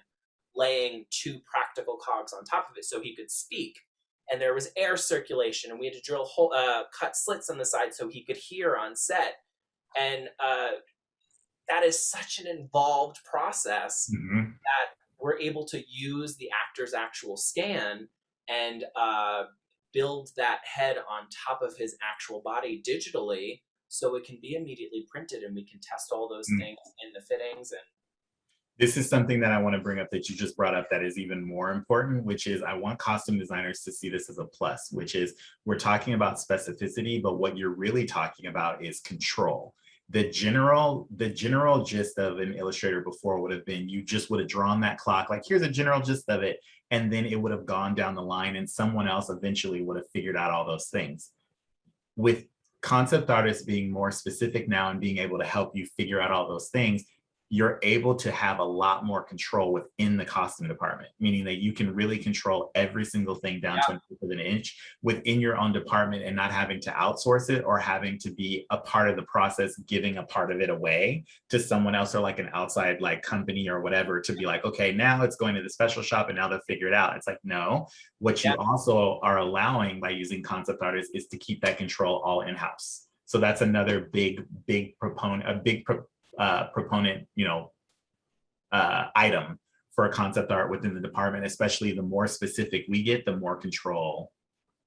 laying 2 practical cogs on top of it so he could speak. And there was air circulation, and we had to cut slits on the side so he could hear on set. And that is such an involved process, Mm-hmm. that we're able to use the actor's actual scan and build that head on top of his actual body digitally, so it can be immediately printed, and we can test all those things in the fittings. And this is something that I want to bring up that you just brought up that is even more important, which is, I want costume designers to see this as a plus, which is, we're talking about specificity, but what you're really talking about is control. The general gist of an illustrator before would have been, you just would have drawn that clock, like, here's a general gist of it, and then it would have gone down the line, and someone else eventually would have figured out all those things. With concept artists being more specific now and being able to help you figure out all those things, you're able to have a lot more control within the costume department, meaning that you can really control every single thing down to an inch within your own department, and not having to outsource it or having to be a part of the process, giving a part of it away to someone else, or like an outside like company or whatever, to be like, okay, now it's going to the special shop and now they'll figure it out. It's like, no, what you also are allowing by using concept artists is to keep that control all in-house. So that's another big proponent, item for a concept art within the department. Especially the more specific we get, the more control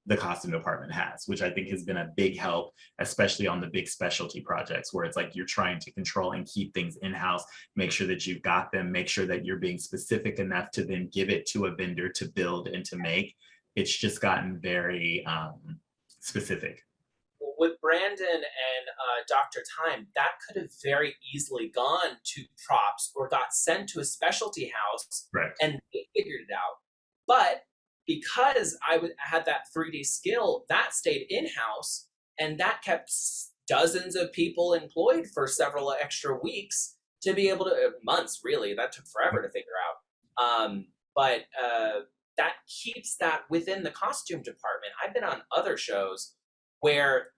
the costume department has, which I think has been a big help, especially on the big specialty projects, where it's like you're trying to control and keep things in-house, make sure that you've got them, make sure that you're being specific enough to then give it to a vendor to build and to make. It's just gotten very specific. With Brandon and Dr. Time, that could have very easily gone to props or got sent to a specialty house, Right. and they figured it out. But because I had that 3D skill, that stayed in-house, and that kept dozens of people employed for several extra weeks to be able to, months really, that took forever to figure out. But that keeps that within the costume department. I've been on other shows where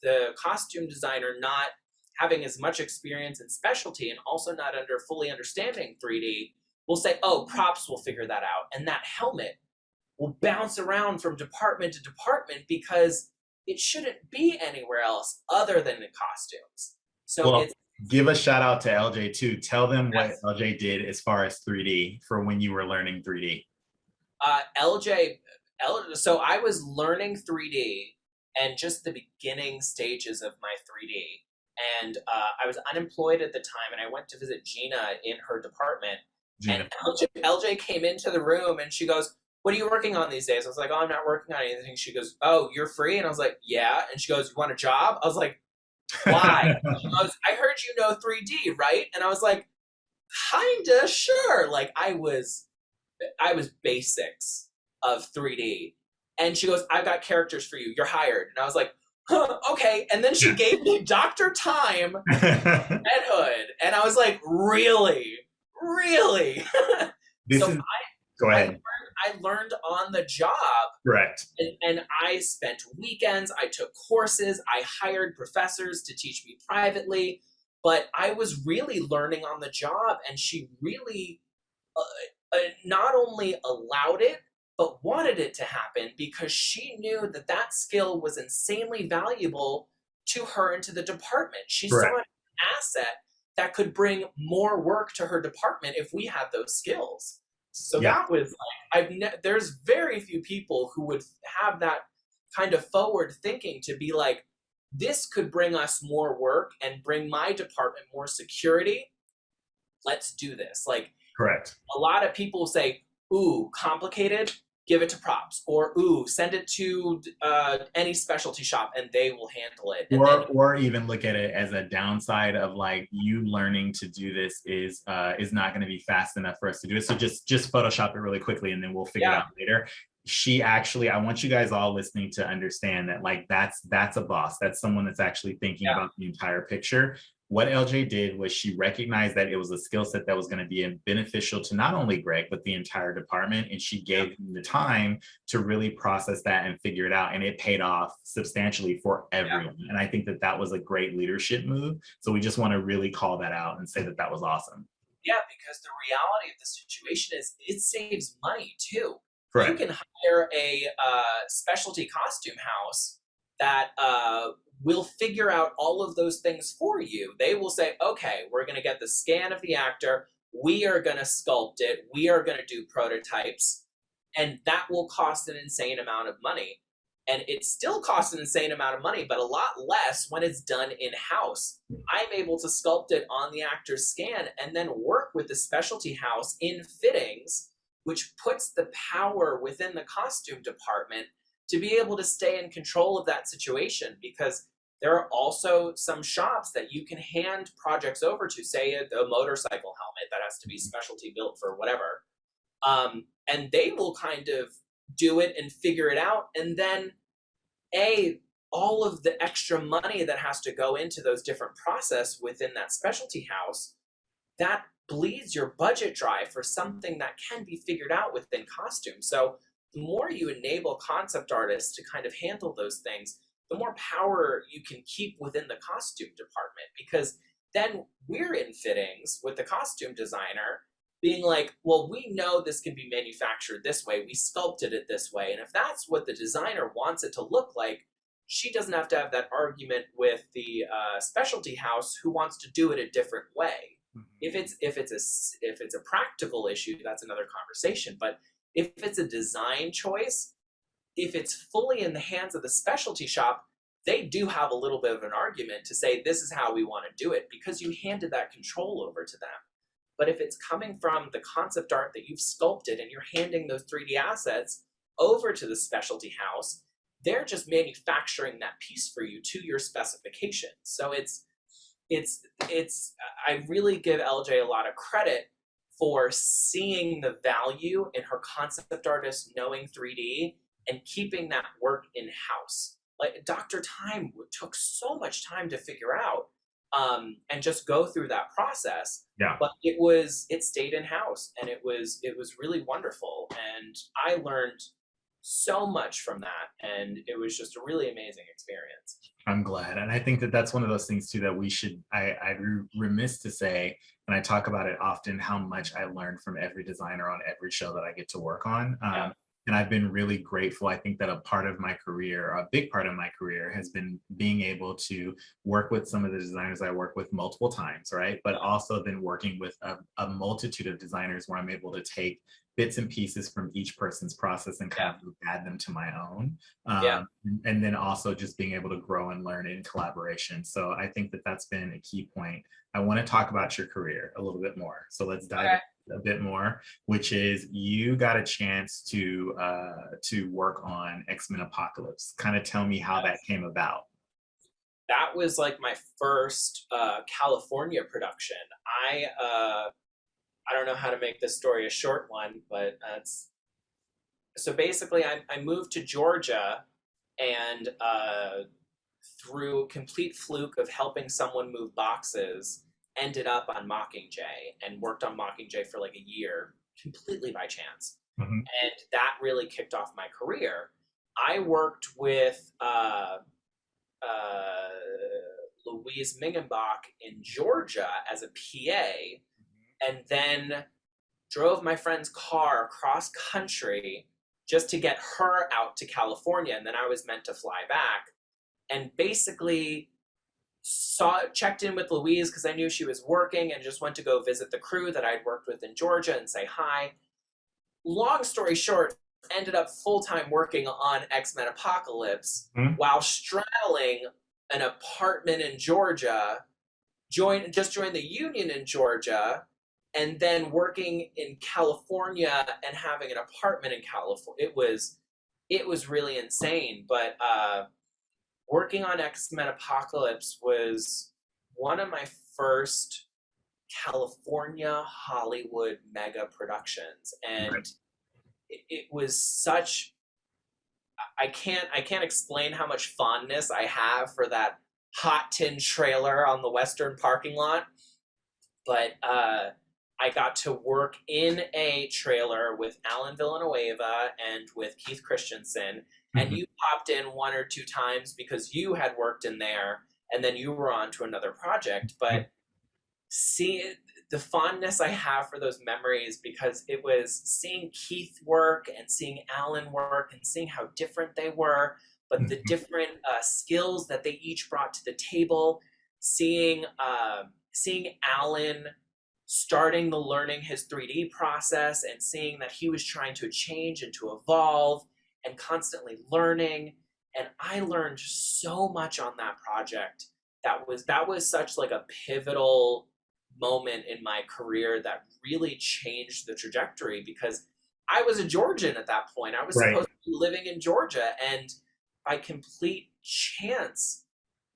the costume designer not having as much experience in specialty and also not fully understanding 3D will say, oh, props will figure that out. And that helmet will bounce around from department to department because it shouldn't be anywhere else other than the costumes. So give a shout out to LJ too. Tell them what LJ did as far as 3D for when you were learning 3D. So I was learning 3D and just the beginning stages of my 3D. And I was unemployed at the time, and I went to visit Gina in her department. Gina. And LJ came into the room, and she goes, what are you working on these days? I was like, oh, I'm not working on anything. She goes, oh, you're free? And I was like, yeah. And she goes, you want a job? I was like, why? She goes, I heard you know 3D, right? And I was like, kinda sure. Like I was basics of 3D. And she goes, I've got characters for you. You're hired. And I was like, huh, okay. And then she gave me Dr. Time, Red Hood. And I was like, really? Really? Go ahead. I learned on the job. Correct. And I spent weekends. I took courses. I hired professors to teach me privately. But I was really learning on the job. And she really not only allowed it, but wanted it to happen because she knew that that skill was insanely valuable to her and to the department. She saw an asset that could bring more work to her department if we had those skills. So that was like, there's very few people who would have that kind of forward thinking to be like, this could bring us more work and bring my department more security. Let's do this. Like, correct. A lot of people say, ooh, complicated, give it to props, or ooh, send it to any specialty shop and they will handle it. Or even look at it as a downside of like, you learning to do this is not going to be fast enough for us to do it. So just Photoshop it really quickly and then we'll figure it out later. She actually, I want you guys all listening to understand that like that's a boss. That's someone that's actually thinking about the entire picture. What LJ did was she recognized that it was a skill set that was going to be beneficial to not only Greg, but the entire department. And she gave him the time to really process that and figure it out. And it paid off substantially for everyone. And I think that that was a great leadership move. So we just want to really call that out and say that that was awesome. Yeah, because the reality of the situation is it saves money too. Correct. You can hire a specialty costume house that will figure out all of those things for you. They will say, okay, we're going to get the scan of the actor. We are going to sculpt it. We are going to do prototypes. And that will cost an insane amount of money. And it still costs an insane amount of money, but a lot less when it's done in-house. I'm able to sculpt it on the actor's scan and then work with the specialty house in fittings, which puts the power within the costume department to be able to stay in control of that situation, because there are also some shops that you can hand projects over to, say a motorcycle helmet that has to be specialty built for whatever. And they will kind of do it and figure it out. And then all of the extra money that has to go into those different processes within that specialty house, that bleeds your budget dry for something that can be figured out within costume. So the more you enable concept artists to kind of handle those things, the more power you can keep within the costume department, because then we're in fittings with the costume designer being like, well, we know this can be manufactured this way. We sculpted it this way. And if that's what the designer wants it to look like, she doesn't have to have that argument with the specialty house who wants to do it a different way. Mm-hmm. If it's a practical issue, that's another conversation. But if it's a design choice, if it's fully in the hands of the specialty shop, they do have a little bit of an argument to say, this is how we want to do it, because you handed that control over to them. But if it's coming from the concept art that you've sculpted and you're handing those 3D assets over to the specialty house, they're just manufacturing that piece for you to your specifications. So I really give LJ a lot of credit for seeing the value in her concept artist knowing 3D and keeping that work in-house. Like Dr. Time took so much time to figure out and just go through that process. Yeah. But it stayed in-house, and it was really wonderful. And I learned so much from that, and it was just a really amazing experience. I'm glad. And I think that that's one of those things too that we should, I'm remiss to say, and I talk about it often, how much I learned from every designer on every show that I get to work on. And I've been really grateful. I think that a part of my career, a big part of my career, has been being able to work with some of the designers I work with multiple times, right? But also then working with a multitude of designers where I'm able to take bits and pieces from each person's process and kind of add them to my own. And then also just being able to grow and learn in collaboration. So I think that that's been a key point. I want to talk about your career a little bit more. So let's dive a bit more, which is you got a chance to work on X-Men Apocalypse. Kind of tell me how that came about. That was like my first California production. I don't know how to make this story a short one, but so basically I moved to Georgia, and through complete fluke of helping someone move boxes, ended up on Mockingjay and worked on Mockingjay for like a year, completely by chance. And that really kicked off my career. I worked with Louise Mingenbach in Georgia as a PA, and then drove my friend's car across country just to get her out to California. And then I was meant to fly back, and basically checked in with Louise because I knew she was working, and just went to go visit the crew that I'd worked with in Georgia and say hi. Long story short, ended up full-time working on X-Men Apocalypse while straddling an apartment in Georgia, joined the union in Georgia, and then working in California and having an apartment in California. It was really insane. But working on X-Men Apocalypse was one of my first California Hollywood mega productions, and it was such. I can't explain how much fondness I have for that hot tin trailer on the Western parking lot, but I got to work in a trailer with Alan Villanueva and with Keith Christensen, and you popped in one or two times because you had worked in there, and then you were on to another project. But see the fondness I have for those memories, because it was seeing Keith work and seeing Alan work and seeing how different they were, but the different skills that they each brought to the table, seeing Alan starting the learning his 3D process and seeing that he was trying to change and to evolve and constantly learning. And I learned so much on that project. That was such like a pivotal moment in my career that really changed the trajectory, because I was a Georgian at that point. I was supposed to be living in Georgia, and by complete chance,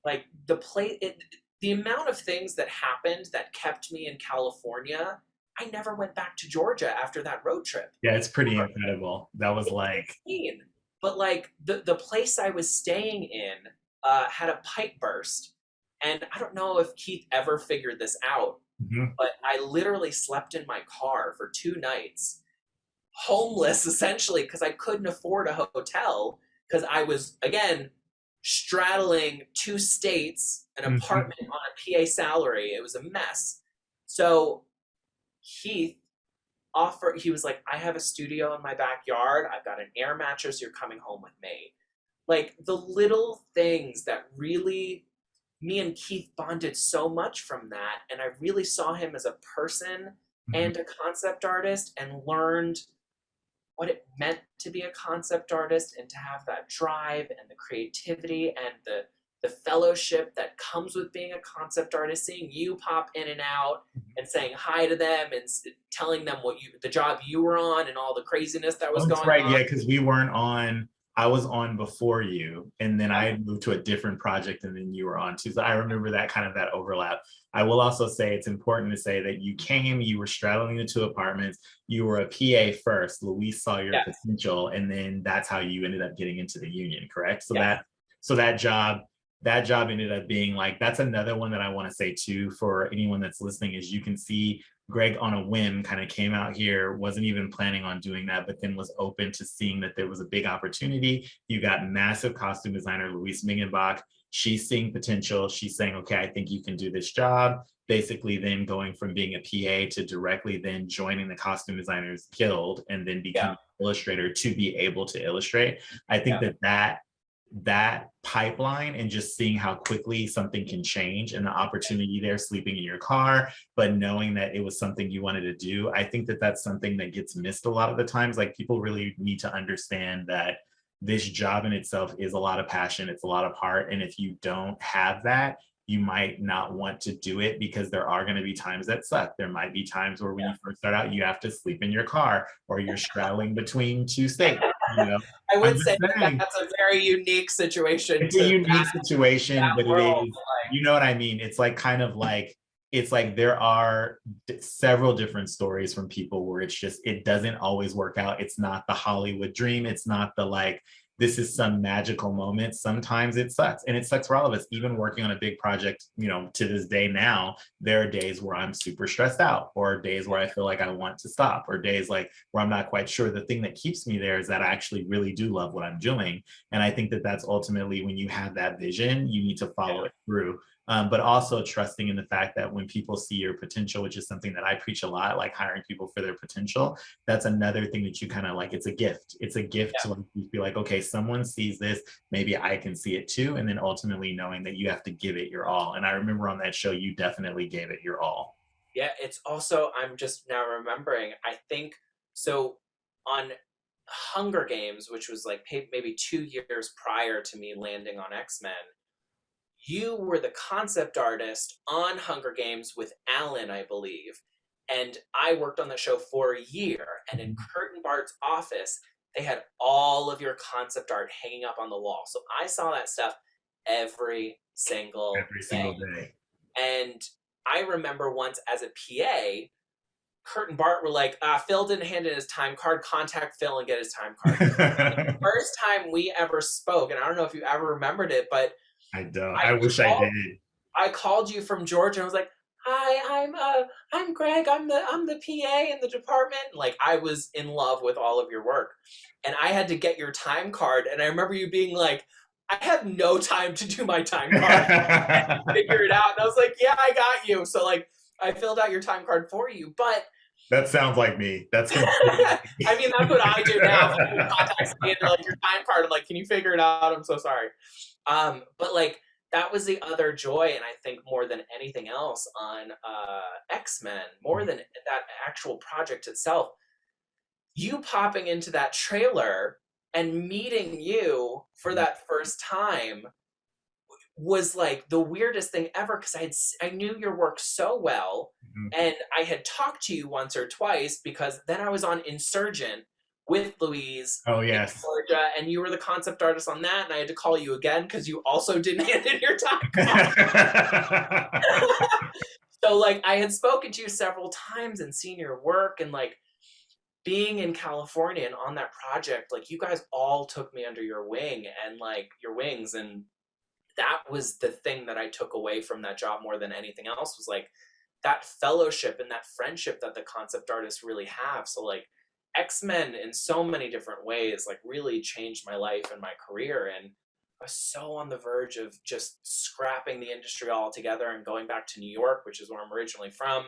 like the amount of things that happened that kept me in California, I never went back to Georgia after that road trip. Yeah, it's pretty incredible. That was like insane. But like the place I was staying in had a pipe burst, and I don't know if Keith ever figured this out, but I literally slept in my car for 2 nights, homeless essentially, because I couldn't afford a hotel, because I was, again, straddling 2 states, an apartment on a PA salary. It was a mess. So Keith he was like, I have a studio in my backyard. I've got an air mattress. You're coming home with me. Like the little things that really, me and Keith bonded so much from that. And I really saw him as a person and a concept artist, and learned what it meant to be a concept artist and to have that drive and the creativity and the fellowship that comes with being a concept artist, seeing you pop in and out and saying hi to them and telling them the job you were on and all the craziness that was going on. Yeah, because we weren't on I was on before you, and then I Yeah. had moved to a different project, and then you were on too. So I remember that kind of that overlap. I will also say it's important to say that you were straddling the two apartments. You were a PA first. Luis saw your Yes. potential, and then that's how you ended up getting into the union, correct? So Yes. that job ended up being like, that's another one that I want to say too for anyone that's listening, is you can see Greg on a whim kind of came out here, wasn't even planning on doing that, but then was open to seeing that there was a big opportunity. You got massive costume designer Louise Mingenbach. She's seeing potential. She's saying, okay, I think you can do this job. Basically, then going from being a PA to directly then joining the Costume Designers Guild and then becoming an illustrator to be able to illustrate. I think that pipeline and just seeing how quickly something can change and the opportunity there, sleeping in your car, but knowing that it was something you wanted to do. I think that that's something that gets missed a lot of the times. Like, people really need to understand that this job in itself is a lot of passion, it's a lot of heart, and if you don't have that, you might not want to do it, because there are going to be times that suck. There might be times where when you first start out, you have to sleep in your car, or you're straddling between two states. I I'm would just say saying, that's a very unique situation it's a to unique situation, that but it world. is, you know what I mean? It's like kind of like, it's like there are several different stories from people where it's just, it doesn't always work out. It's not the Hollywood dream. It's not the like, this is some magical moment. Sometimes it sucks, and it sucks for all of us. Even working on a big project, to this day now, there are days where I'm super stressed out, or days where I feel like I want to stop, or days like where I'm not quite sure. The thing that keeps me there is that I actually really do love what I'm doing. And I think that that's ultimately, when you have that vision, you need to follow it through. But also trusting in the fact that when people see your potential, which is something that I preach a lot, like hiring people for their potential, that's another thing that you kind of like, it's a gift. It's a gift to be like, okay, someone sees this, maybe I can see it too. And then ultimately knowing that you have to give it your all. And I remember on that show, you definitely gave it your all. Yeah, it's also, I'm just now remembering, I think, so on Hunger Games, which was like maybe 2 years prior to me landing on X-Men, you were the concept artist on Hunger Games with Alan, I believe. And I worked on the show for a year. And in Curtin Bart's office, they had all of your concept art hanging up on the wall. So I saw that stuff every single day. And I remember once as a PA, Kurt and Bart were like, Phil didn't hand in his time card, contact Phil and get his time card. The first time we ever spoke, and I don't know if you ever remembered it, but I don't. I wish I did. I called you from Georgia and I was like, "Hi, I'm Greg. I'm the PA in the department." Like, I was in love with all of your work. And I had to get your time card, and I remember you being like, "I have no time to do my time card." And figure it out. And I was like, "Yeah, I got you." So like, I filled out your time card for you, but that sounds like me. That's I mean, that's what I do now. If someone contacts me and they're like, "Your time card," I'm like, "Can you figure it out? I'm so sorry." But like, that was the other joy, and I think more than anything else on X-Men, more than that actual project itself, you popping into that trailer and meeting you for that first time was like the weirdest thing ever, because I knew your work so well, and I had talked to you once or twice because then I was on Insurgent with Louise. Oh yes, in Georgia, and you were the concept artist on that, and I had to call you again because you also didn't hand in your time. So like, I had spoken to you several times and seen your work, and like, being in California and on that project, like, you guys all took me under your wing and like your wings, and that was the thing that I took away from that job more than anything else, was like that fellowship and that friendship that the concept artists really have. So like, X-Men in so many different ways like really changed my life and my career, and I was so on the verge of just scrapping the industry altogether and going back to New York, which is where I'm originally from.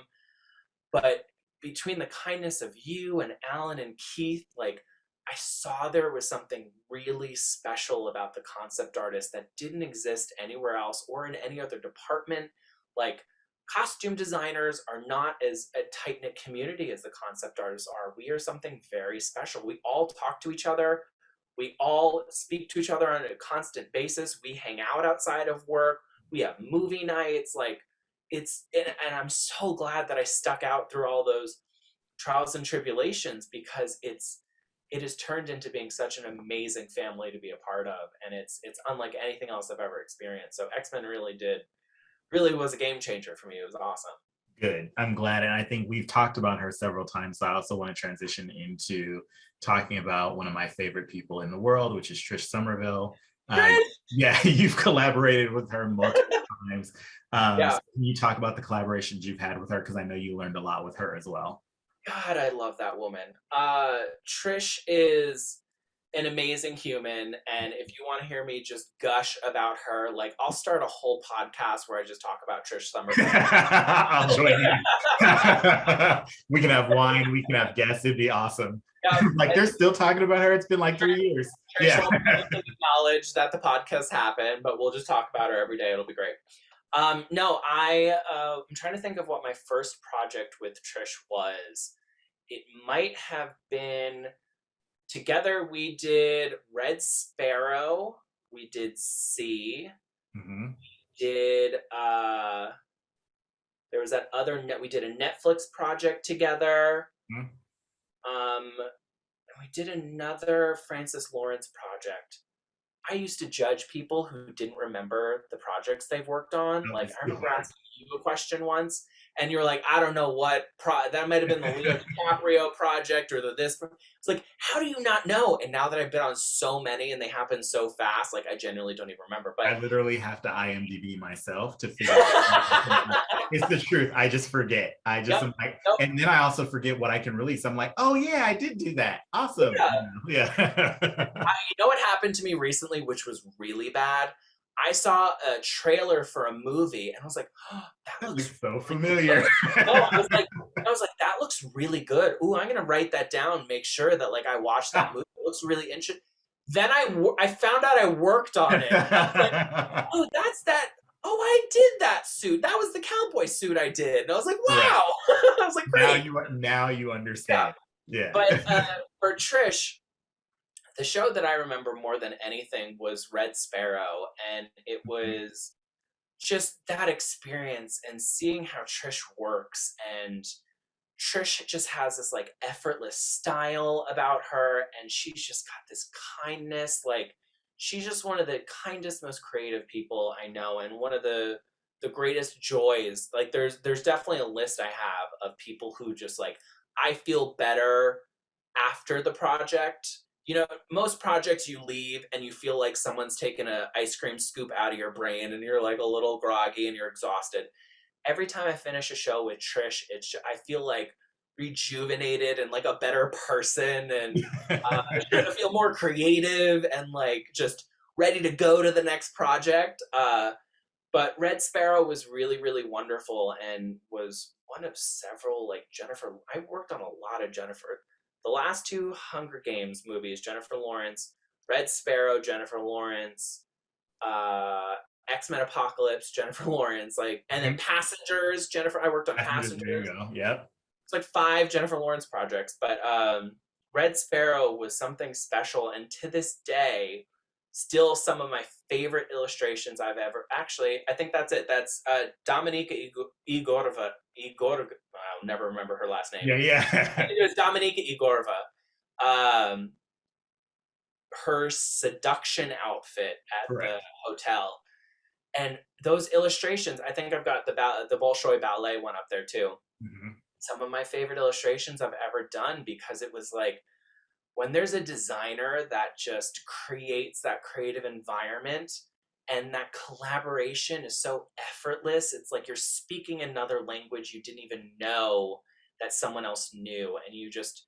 But between the kindness of you and Alan and Keith, like, I saw there was something really special about the concept artist that didn't exist anywhere else or in any other department. Like, costume designers are not as a tight-knit community as the concept artists are. We are something very special. We all talk to each other. We all speak to each other on a constant basis. We hang out outside of work. We have movie nights. Like, and I'm so glad that I stuck out through all those trials and tribulations, because it has turned into being such an amazing family to be a part of, and it's unlike anything else I've ever experienced. So X-Men really was a game changer for me. It was awesome. Good. I'm glad. And I think we've talked about her several times. So I also want to transition into talking about one of my favorite people in the world, which is Trish Somerville. Trish! Yeah, you've collaborated with her multiple times. Yeah. So can you talk about the collaborations you've had with her? Because I know you learned a lot with her as well. God, I love that woman. Trish is an amazing human, and if you want to hear me just gush about her, like I'll start a whole podcast where I just talk about Trish Somerville. I'll join in. We can have wine, we can have guests, it'd be awesome. Yeah, like they're still talking about her. It's been like 3 years. Trish won't acknowledge that the podcast happened, but we'll just talk about her every day. It'll be great. No, I'm trying to think of what my first project with Trish was. It might have been together. We did Red Sparrow. We did C. Mm-hmm. Did there was that other we did a Netflix project together. Mm-hmm. We did another Francis Lawrence project. I used to judge people who didn't remember the projects they've worked on. Like I remember asking you a question once, and you're like, I don't know what that might have been the Leo DiCaprio project or this. It's like, how do you not know? And now that I've been on so many and they happen so fast, like I genuinely don't even remember. But I literally have to IMDb myself to figure out. It's the truth. I just forget. I just am like, and then I also forget what I can release. I'm like, oh yeah, I did do that. Awesome. Yeah. You know what happened to me recently, which was really bad? I saw a trailer for a movie and I was like, oh, that looks so familiar. I was like, that looks really good. Ooh, I'm gonna write that down, make sure that like I watch that movie. It looks really interesting. Then I found out I worked on it. I was like, oh, that's that. Oh, I did that suit. That was the cowboy suit I did. And I was like, wow. Right. I was like, great. Now you understand. Yeah. But for Trish, the show that I remember more than anything was Red Sparrow, and it was just that experience and seeing how Trish works. And Trish just has this like effortless style about her, and she's just got this kindness. Like she's just one of the kindest, most creative people I know, and one of the greatest joys. Like there's definitely a list I have of people who just like I feel better after the project. You know, most projects you leave and you feel like someone's taken an ice cream scoop out of your brain and you're like a little groggy and you're exhausted. Every time I finish a show with Trish, I feel like rejuvenated and like a better person, and I feel more creative and like just ready to go to the next project. But Red Sparrow was really, really wonderful and was one of several like Jennifer. I worked on a lot of Jennifer. The last two Hunger Games movies, Jennifer Lawrence, Red Sparrow, Jennifer Lawrence, X-Men Apocalypse, Jennifer Lawrence, like, and then Passengers, Jennifer. I worked on Passengers. There you go. Yep. It's like 5 Jennifer Lawrence projects, but Red Sparrow was something special, and to this day, still some of my favorite illustrations I've ever. Actually, I think that's it. That's Dominika Igorova. I'll never remember her last name. Yeah. It was Dominika Igorova. Her seduction outfit at the hotel, and those illustrations. I think I've got the Bolshoi Ballet one up there too. Mm-hmm. Some of my favorite illustrations I've ever done, because it was like when there's a designer that just creates that creative environment and that collaboration is so effortless. It's like you're speaking another language you didn't even know that someone else knew, and you just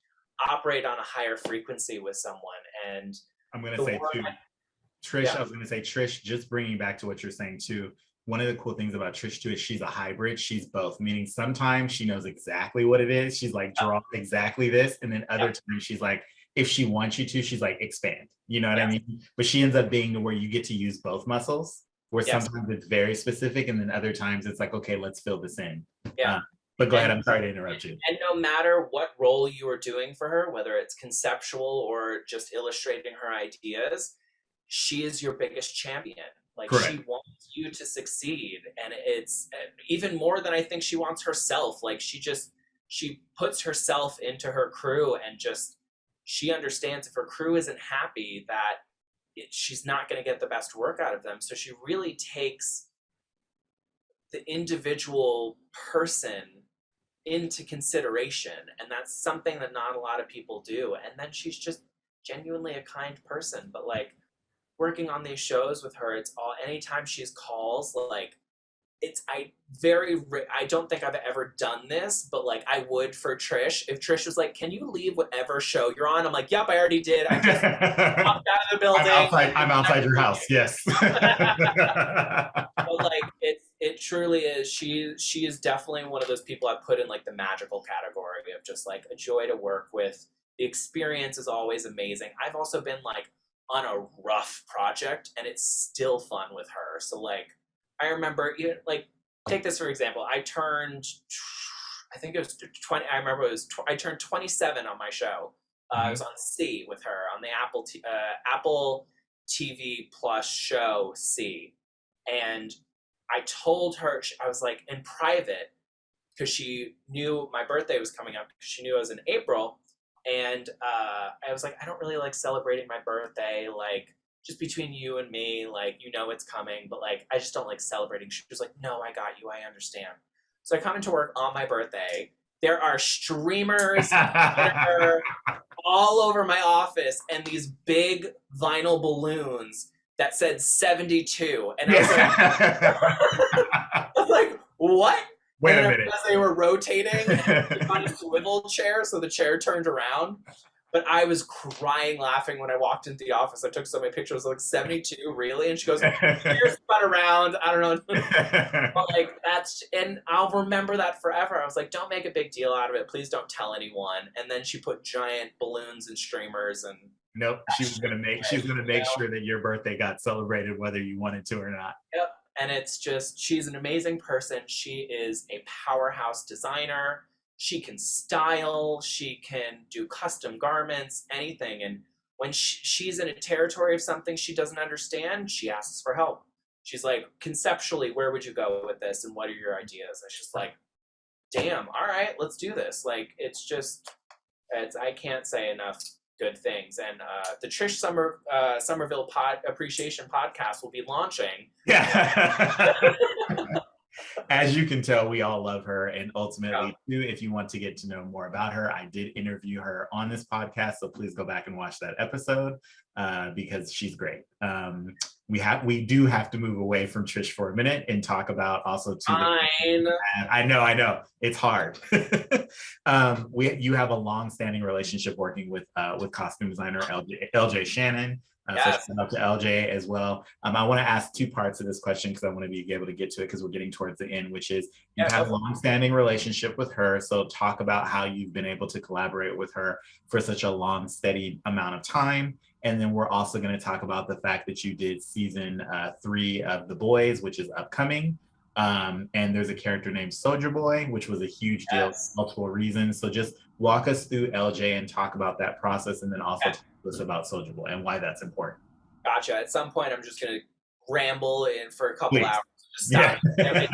operate on a higher frequency with someone. And I'm going to say too, Trish, I was going to say, Trish, just bringing back to what you're saying too, one of the cool things about Trish too is she's a hybrid. She's both, meaning sometimes she knows exactly what it is. She's like, draw exactly this. And then other times she's like, if she wants you to, she's like, expand. You know what I mean? But she ends up being to where you get to use both muscles, where sometimes it's very specific. And then other times it's like, okay, let's fill this in. But go ahead. I'm sorry to interrupt you. And no matter what role you are doing for her, whether it's conceptual or just illustrating her ideas, she is your biggest champion. Like she wants you to succeed, and it's even more than I think she wants herself. Like she puts herself into her crew and just she understands if her crew isn't happy that she's not going to get the best work out of them. So she really takes the individual person into consideration, and that's something that not a lot of people do. And then she's just genuinely a kind person. But like working on these shows with her, it's all, anytime she's calls, like I don't think I've ever done this, but like I would for Trish. If Trish was like, "Can you leave whatever show you're on?" I'm like, "Yep, I already did. I just popped out of the building. I'm outside your house." Yes. But like it truly is. She is definitely one of those people I put in like the magical category of just like a joy to work with. The experience is always amazing. I've also been like on a rough project and it's still fun with her. So like I remember, like, take this for example. I think it was 20. I remember I turned 27 on my show. I was on C with her on the Apple TV Plus show C, and I told her, I was like in private because she knew my birthday was coming up. She knew I was in April, and I was like, I don't really like celebrating my birthday, like. Just between you and me, like, it's coming, but like, I just don't like celebrating. She was like, no, I got you. I understand. So I come into work on my birthday. There are streamers all over my office and these big vinyl balloons that said 72. And I was like, what? Wait a minute. Because they were rotating on a swivel chair, so the chair turned around. But I was crying, laughing when I walked into the office. I took so many pictures. I was like, 72, really? And she goes, "Here's spun around." I don't know. But like and I'll remember that forever. I was like, don't make a big deal out of it. Please don't tell anyone. And then she put giant balloons and streamers and. Nope, she's gonna make sure that your birthday got celebrated, whether you wanted to or not. Yep. And it's just, she's an amazing person. She is a powerhouse designer. She can style, she can do custom garments, anything. And when she's in a territory of something she doesn't understand, she asks for help. She's like, conceptually, where would you go with this? And what are your ideas? And she's like, damn, all right, let's do this. Like, I can't say enough good things. And the Trish Somerville Appreciation Podcast will be launching. Yeah. As you can tell, we all love her. And ultimately, too, if you want to get to know more about her, I did interview her on this podcast. So please go back and watch that episode because she's great. We do have to move away from Trish for a minute and talk about also too. I know it's hard. You have a long-standing relationship working with costume designer LJ Shannon. Yes. So shout out to LJ as well. I want to ask two parts of this question because I want to be able to get to it because we're getting towards the end, which is you've had a long-standing relationship with her. So talk about how you've been able to collaborate with her for such a long, steady amount of time. And then we're also going to talk about the fact that you did season 3 of The Boys, which is upcoming. And there's a character named Soldier Boy, which was a huge deal for multiple reasons. So just walk us through LJ and talk about that process, and then also talk to us about Soldier Boy and why that's important. Gotcha. At some point, I'm just going to ramble in for a couple hours. Just stop. Yeah.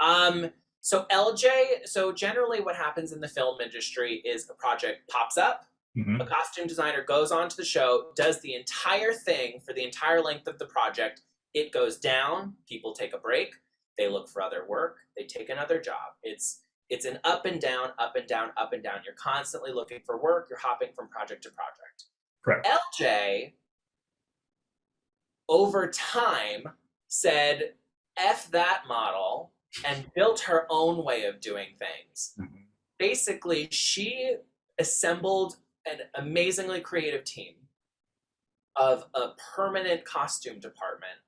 Right. So LJ, so generally what happens in the film industry is a project pops up, a costume designer goes onto the show, does the entire thing for the entire length of the project. It goes down, people take a break, they look for other work, they take another job. It's an up and down, up and down, up and down. You're constantly looking for work, you're hopping from project to project. Correct. LJ, over time, said, F that model, and built her own way of doing things. Basically, she assembled an amazingly creative team of a permanent costume department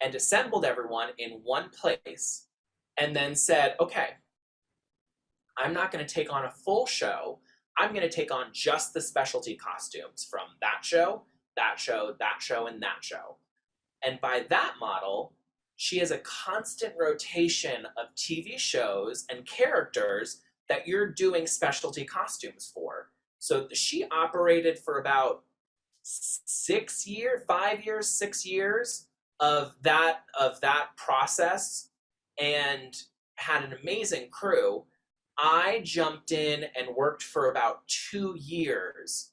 and assembled everyone in one place and then said, okay, I'm not going to take on a full show. I'm going to take on just the specialty costumes from that show, that show, that show, and that show. And by that model, she has a constant rotation of TV shows and characters that you're doing specialty costumes for. So she operated for about 6 years of that process and had an amazing crew. I jumped in and worked for about 2 years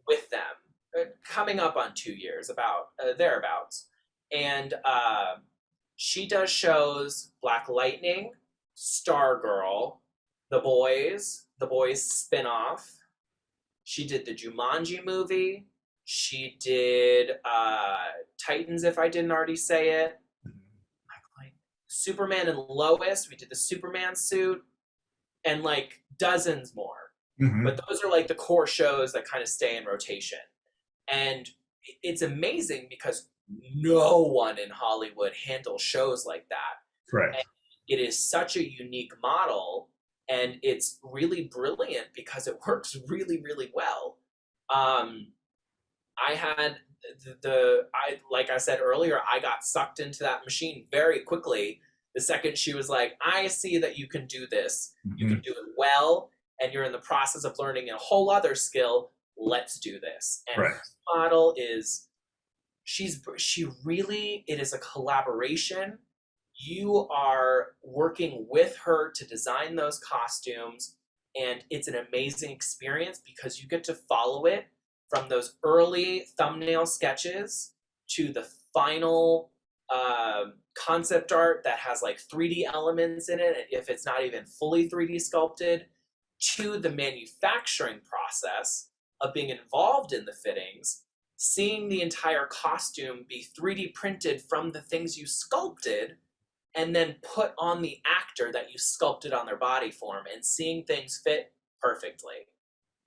with them, coming up on 2 years, about thereabouts. And she does shows Black Lightning, Stargirl, The Boys spinoff. She did the Jumanji movie. She did Titans, if I didn't already say it. Like Superman and Lois. We did the Superman suit, and like dozens more. But those are like the core shows that kind of stay in rotation. And it's amazing because no one in Hollywood handles shows like that. Correct. And it is such a unique model, and it's really brilliant because it works really, really well. I had like I said earlier, I got sucked into that machine very quickly. The second she was like, I see that you can do this, you can do it well, and you're in the process of learning a whole other skill. Let's do this. And her model is, it is a collaboration. You are working with her to design those costumes, and it's an amazing experience because you get to follow it from those early thumbnail sketches to the final concept art that has like 3D elements in it, if it's not even fully 3D sculpted, to the manufacturing process of being involved in the fittings, seeing the entire costume be 3D printed from the things you sculpted, and then put on the actor that you sculpted on their body form, and seeing things fit perfectly.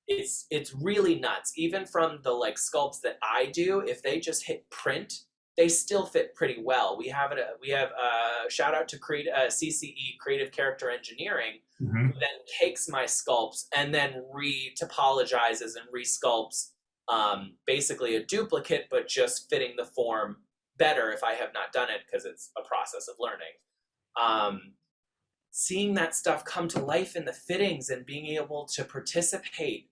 It's really nuts. Even from the like sculpts that I do, if they just hit print, they still fit pretty well. We have shout out to CCE, Creative Character Engineering, who then takes my sculpts and then re-topologizes and resculpts basically a duplicate, but just fitting the form better if I have not done it, because it's a process of learning. Seeing that stuff come to life in the fittings and being able to participate.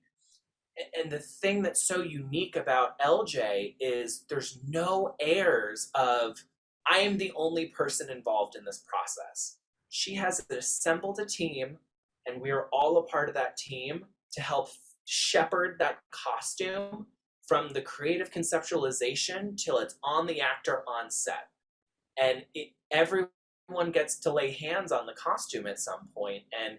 And the thing that's so unique about LJ is there's no airs of, I am the only person involved in this process. She has assembled a team, and we are all a part of that team to help shepherd that costume from the creative conceptualization till it's on the actor on set. And everyone gets to lay hands on the costume at some point, and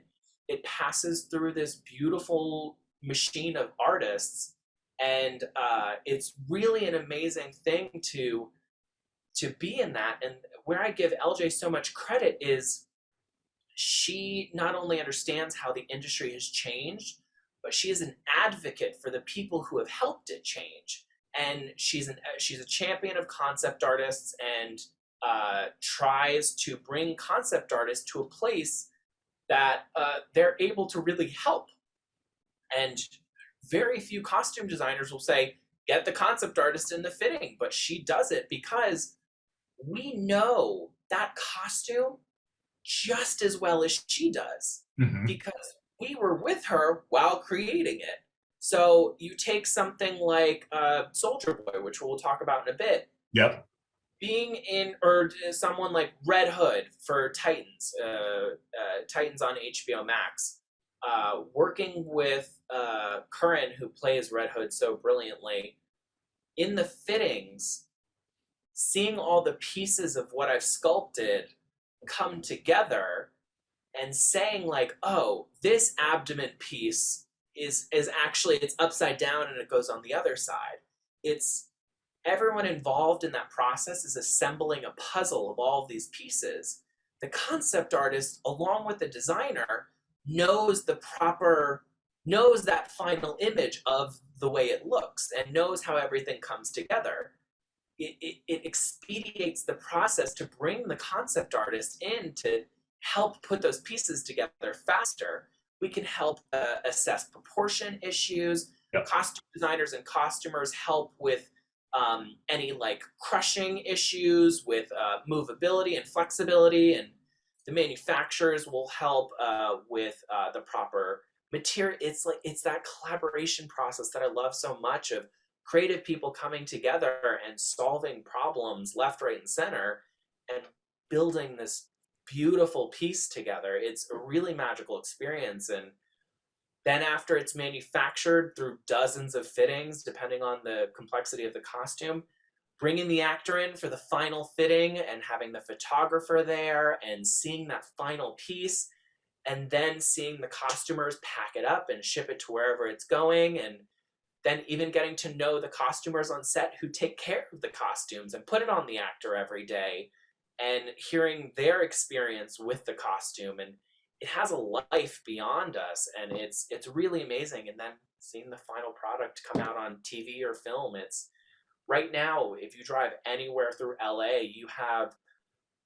it passes through this beautiful machine of artists, and it's really an amazing thing to be in that. And where I give LJ so much credit is she not only understands how the industry has changed, but she is an advocate for the people who have helped it change. And she's a champion of concept artists, and tries to bring concept artists to a place that they're able to really help. And very few costume designers will say, get the concept artist in the fitting, but she does it because we know that costume just as well as she does, because we were with her while creating it. So you take something like Soldier Boy, which we'll talk about in a bit. Yep. Being in, or someone like Red Hood for Titans, Titans on HBO Max. Working with Curran, who plays Red Hood so brilliantly, in the fittings, seeing all the pieces of what I've sculpted come together, and saying like, oh, this abdomen piece is actually, it's upside down and it goes on the other side. It's everyone involved in that process is assembling a puzzle of all of these pieces. The concept artist, along with the designer, knows that final image of the way it looks, and knows how everything comes together. It expedites the process to bring the concept artist in to help put those pieces together faster. We can help assess proportion issues. Yep. Costume designers and costumers help with any like crushing issues with movability and flexibility, and the manufacturers will help with the proper material. It's that collaboration process that I love so much, of creative people coming together and solving problems left, right, and center, and building this beautiful piece together. It's a really magical experience. And then after it's manufactured through dozens of fittings, depending on the complexity of the costume, bringing the actor in for the final fitting and having the photographer there and seeing that final piece, and then seeing the costumers pack it up and ship it to wherever it's going, and then even getting to know the costumers on set who take care of the costumes and put it on the actor every day, and hearing their experience with the costume. And it has a life beyond us, and it's really amazing. And then seeing the final product come out on TV or film, it's right now, if you drive anywhere through LA, you have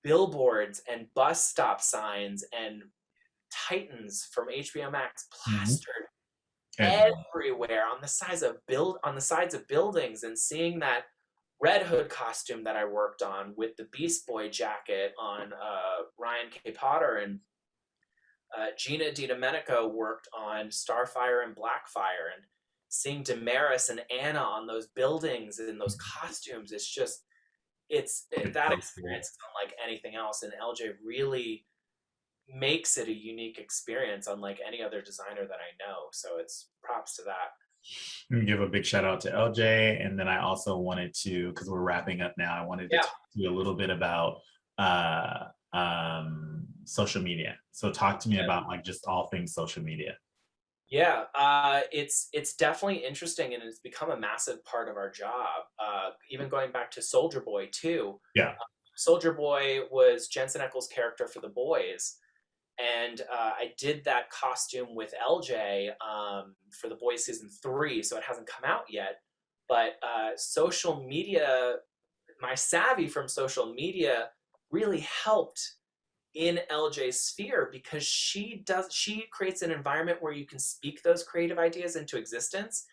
billboards and bus stop signs and Titans from HBO Max plastered everywhere on the sides of buildings. And seeing that Red Hood costume that I worked on with the Beast Boy jacket on Ryan K. Potter, and Gina DiDomenico worked on Starfire and Blackfire, and seeing Damaris and Anna on those buildings in those costumes, it's that experience is unlike anything else. And LJ really makes it a unique experience, unlike any other designer that I know. So it's props to that. And give a big shout out to LJ. And then I also wanted to, because we're wrapping up now, I wanted to talk to you a little bit about social media. So talk to me about like just all things social media. Yeah, it's definitely interesting, and it's become a massive part of our job. Even going back to Soldier Boy too. Yeah. Soldier Boy was Jensen Ackles' character for The Boys, and I did that costume with LJ for The Boys season 3, so it hasn't come out yet. But social media, my savvy from social media really helped in LJ's sphere, because she creates an environment where you can speak those creative ideas into existence.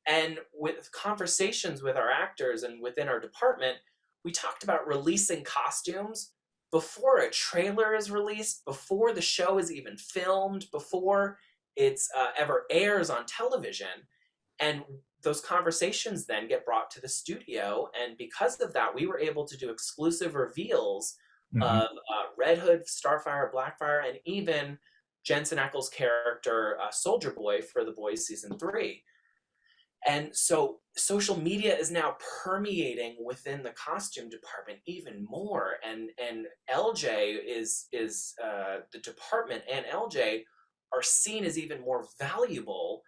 And with conversations with our actors and within our department, we talked about releasing costumes before a trailer is released, before the show is even filmed, before it's ever airs on television. And those conversations then get brought to the studio. And because of that, we were able to do exclusive reveals of Red Hood, Starfire, Blackfire, and even Jensen Ackles' character, Soldier Boy, for The Boys season 3. And so social media is now permeating within the costume department even more. And LJ is the department, and LJ are seen as even more valuable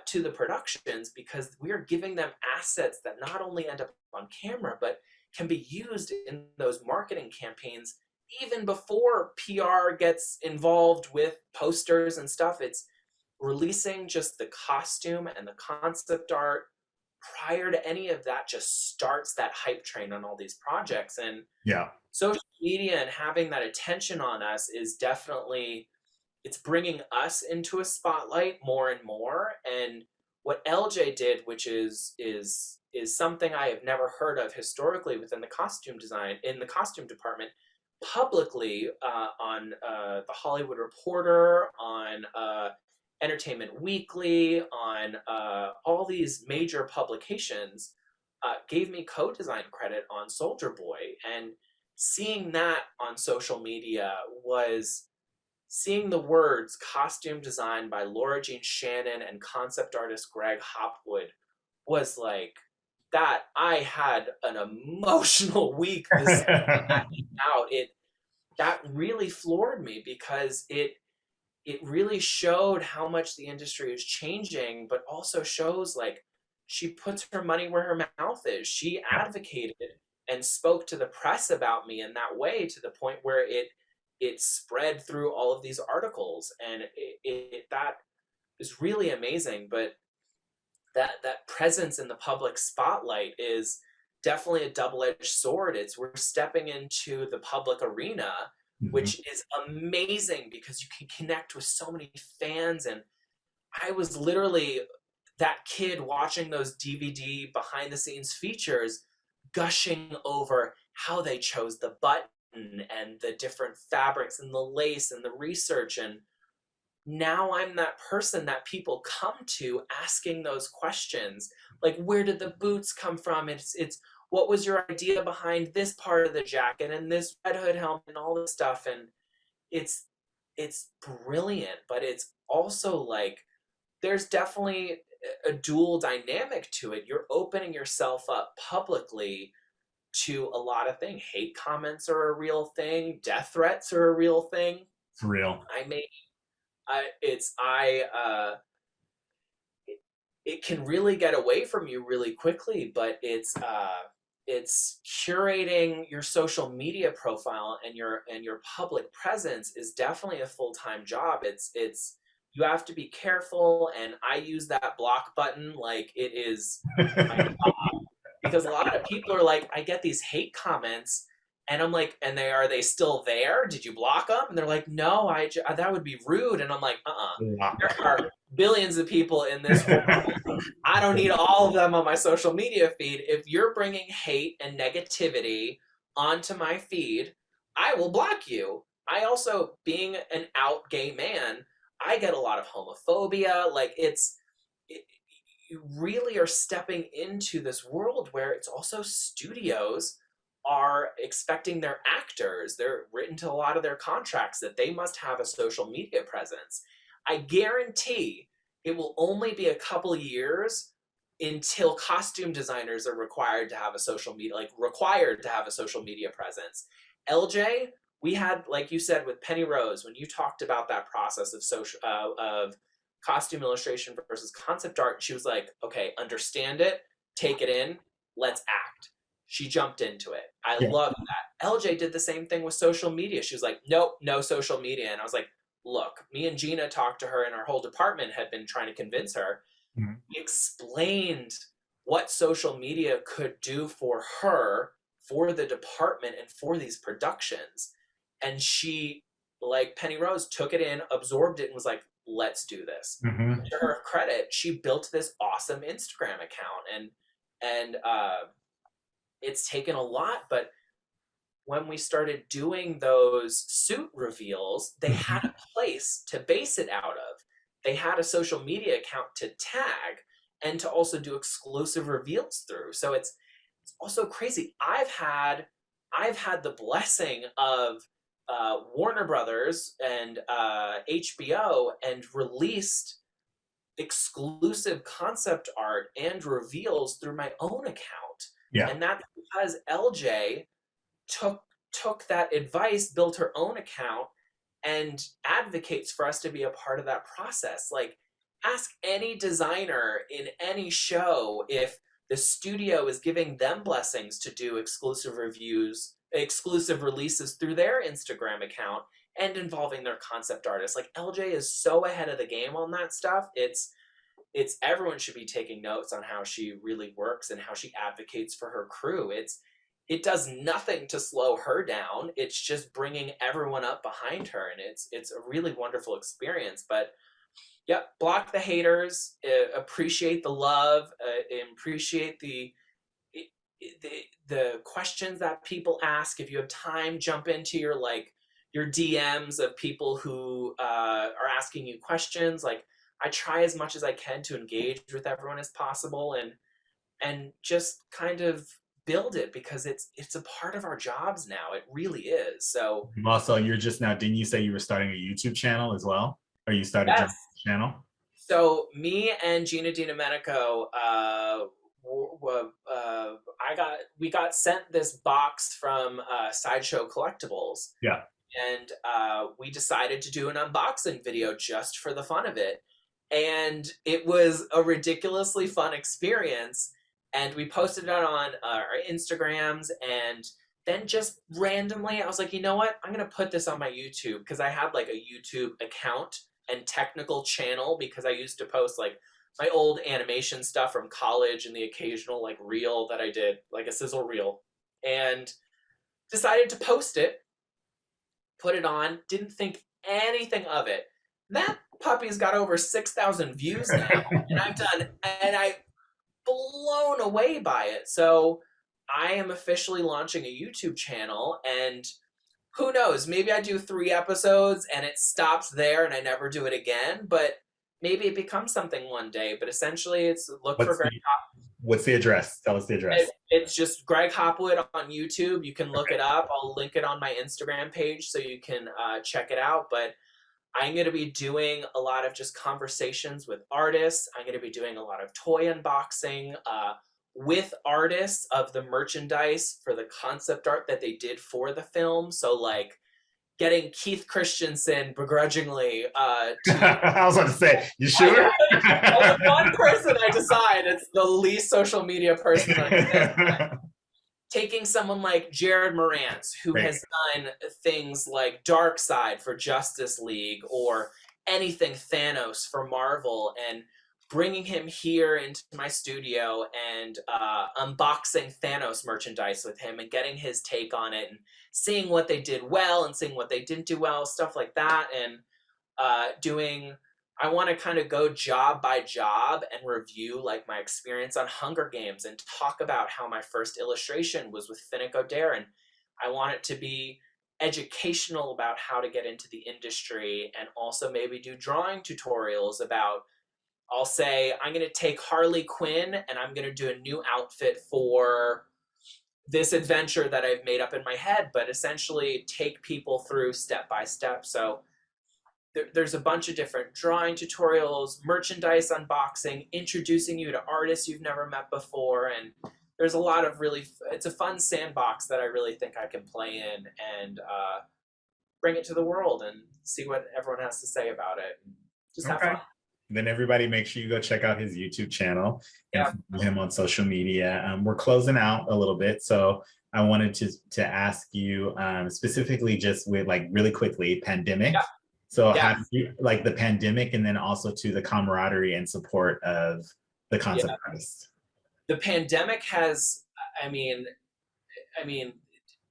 to the productions, because we are giving them assets that not only end up on camera, but can be used in those marketing campaigns even before PR gets involved with posters and stuff. It's releasing just the costume and the concept art prior to any of that just starts that hype train on all these projects. And social media and having that attention on us is definitely, it's bringing us into a spotlight more and more. And what LJ did, which is something I have never heard of historically within the costume department, publicly on the Hollywood Reporter, on Entertainment Weekly, on all these major publications, gave me co-design credit on Soldier Boy. And seeing that on social media was seeing the words "costume design by Laura Jean Shannon and concept artist Greg Hopwood" was like, that I had an emotional week this out. That really floored me, because it really showed how much the industry is changing, but also shows like she puts her money where her mouth is. She advocated and spoke to the press about me in that way, to the point where it spread through all of these articles, and that is really amazing. But that presence in the public spotlight is definitely a double-edged sword. We're stepping into the public arena, which is amazing, because you can connect with so many fans. And I was literally that kid watching those DVD behind the scenes features, gushing over how they chose the button and the different fabrics and the lace and the research. And now I'm that person that people come to asking those questions, like, where did the boots come from? It's what was your idea behind this part of the jacket and this Red Hood helmet and all this stuff? And it's brilliant, but it's also like there's definitely a dual dynamic to it. You're opening yourself up publicly to a lot of things. Hate comments are a real thing. Death threats are a real thing. It's real. It can really get away from you really quickly, but it's curating your social media profile and your public presence is definitely a full-time job. It's you have to be careful, and I use that block button like it is my job, because a lot of people are like, I get these hate comments and I'm like, and are they still there? Did you block them? And they're like, no, that would be rude. And I'm like, there are billions of people in this world. I don't need all of them on my social media feed. If you're bringing hate and negativity onto my feed, I will block you. I also, being an out gay man, I get a lot of homophobia. Like you really are stepping into this world where it's also studios are expecting their actors, they're written to a lot of their contracts that they must have a social media presence. I guarantee it will only be a couple years until costume designers are required to have a social media presence. LJ, we had, like you said, with Penny Rose, when you talked about that process of costume illustration versus concept art, she was like, okay, understand it, take it in, let's act. She jumped into it. I love that. LJ did the same thing with social media. She was like, nope, no social media. And I was like, look, me and Gina talked to her, and our whole department had been trying to convince her. Mm-hmm. We explained what social media could do for her, for the department, and for these productions. And she, like Penny Rose, took it in, absorbed it, and was like, let's do this. Mm-hmm. To her credit, she built this awesome Instagram account, and it's taken a lot, but when we started doing those suit reveals, they had a place to base it out of. They had a social media account to tag and to also do exclusive reveals through. So it's also crazy. I've had the blessing of Warner Brothers and HBO, and released exclusive concept art and reveals through my own account. Yeah. And that's because LJ took that advice, built her own account, and advocates for us to be a part of that process. Like, ask any designer in any show if the studio is giving them blessings to do exclusive releases through their Instagram account and involving their concept artists. Like, LJ is so ahead of the game on that stuff. It's everyone should be taking notes on how she really works and how she advocates for her crew. It does nothing to slow her down. It's just bringing everyone up behind her, and it's a really wonderful experience. But yeah, block the haters, appreciate the love, appreciate the questions that people ask. If you have time, jump into your DMs of people who are asking you questions. Like, I try as much as I can to engage with everyone as possible, and just kind of build it, because it's a part of our jobs now. It really is. So also, you're just now, didn't you say you were starting a YouTube channel as well? Or you started a channel? So me and Gina DiDomenico, we got sent this box from Sideshow Collectibles. Yeah. And we decided to do an unboxing video just for the fun of it. And it was a ridiculously fun experience. And we posted it on our Instagrams, and then just randomly, I was like, you know what? I'm going to put this on my YouTube, because I had like a YouTube account and technical channel, because I used to post like my old animation stuff from college and the occasional like reel that I did, like a sizzle reel, and decided to post it, put it on, didn't think anything of it. That puppy's got over 6,000 views now, and I'm blown away by it. So I am officially launching a YouTube channel, and who knows, maybe I do 3 episodes and it stops there and I never do it again, but maybe it becomes something one day. But essentially, it's look for Greg What's the address? Tell us the address. It's just Greg Hopwood on YouTube. You can look it up. I'll link it on my Instagram page so you can check it out. But I'm going to be doing a lot of just conversations with artists. I'm going to be doing a lot of toy unboxing with artists of the merchandise for the concept art that they did for the film. So like getting Keith Christensen begrudgingly I was about to say, you sure? well, the one person I decide, it's the least social media person on this. Taking someone like Jared Morantz, who has done things like Darkseid for Justice League or anything Thanos for Marvel, and bringing him here into my studio and unboxing Thanos merchandise with him and getting his take on it and seeing what they did well and seeing what they didn't do well, stuff like that. And I want to kind of go job by job and review like my experience on Hunger Games and talk about how my first illustration was with Finnick Odair. And I want it to be educational about how to get into the industry, and also maybe do drawing tutorials about, I'll say, I'm going to take Harley Quinn and I'm going to do a new outfit for this adventure that I've made up in my head, but essentially take people through step by step. So there's a bunch of different drawing tutorials, merchandise unboxing, introducing you to artists you've never met before. And there's a lot of it's a fun sandbox that I really think I can play in and bring it to the world and see what everyone has to say about it. Just have fun. Then everybody make sure you go check out his YouTube channel and follow him on social media. We're closing out a little bit, so I wanted to ask you specifically, just with like really quickly, pandemic. Yeah. So how do you like the pandemic, and then also to the camaraderie and support of the concept artists? The pandemic has, I mean,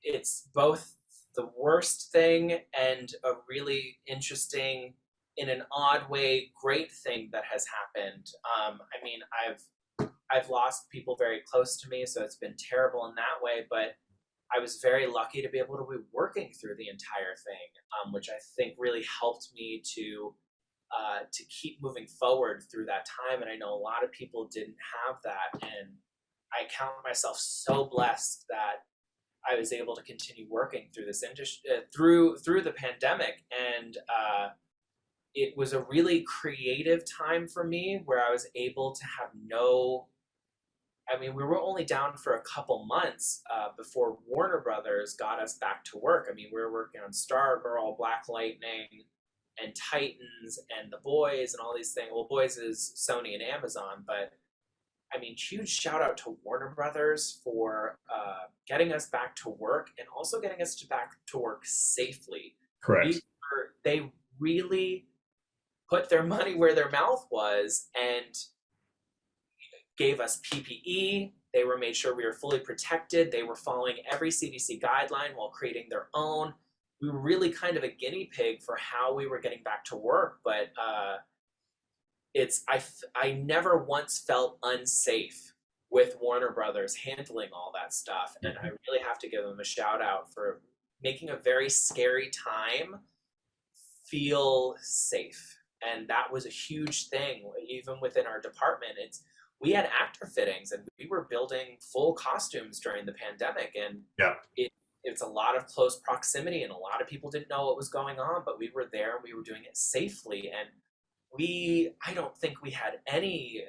it's both the worst thing and a really interesting, in an odd way, great thing that has happened. I mean, I've lost people very close to me, so it's been terrible in that way, but I was very lucky to be able to be working through the entire thing, which I think really helped me to keep moving forward through that time. And I know a lot of people didn't have that, and I count myself so blessed that I was able to continue working through this industry, through the pandemic. And it was a really creative time for me, where I was able to have we were only down for a couple months before Warner Brothers got us back to work. I mean, we were working on Stargirl, Black Lightning, and Titans, and The Boys, and all these things. Well, Boys is Sony and Amazon, but I mean, huge shout out to Warner Brothers for getting us back to work, and also getting us back to work safely. Correct. They really put their money where their mouth was and gave us PPE. They made sure we were fully protected. They were following every CDC guideline while creating their own. We were really kind of a guinea pig for how we were getting back to work, but I never once felt unsafe with Warner Brothers handling all that stuff. And I really have to give them a shout out for making a very scary time feel safe. And that was a huge thing, even within our department. We had actor fittings, and we were building full costumes during the pandemic, and it's a lot of close proximity, and a lot of people didn't know what was going on, but we were there and we were doing it safely. And I don't think we had any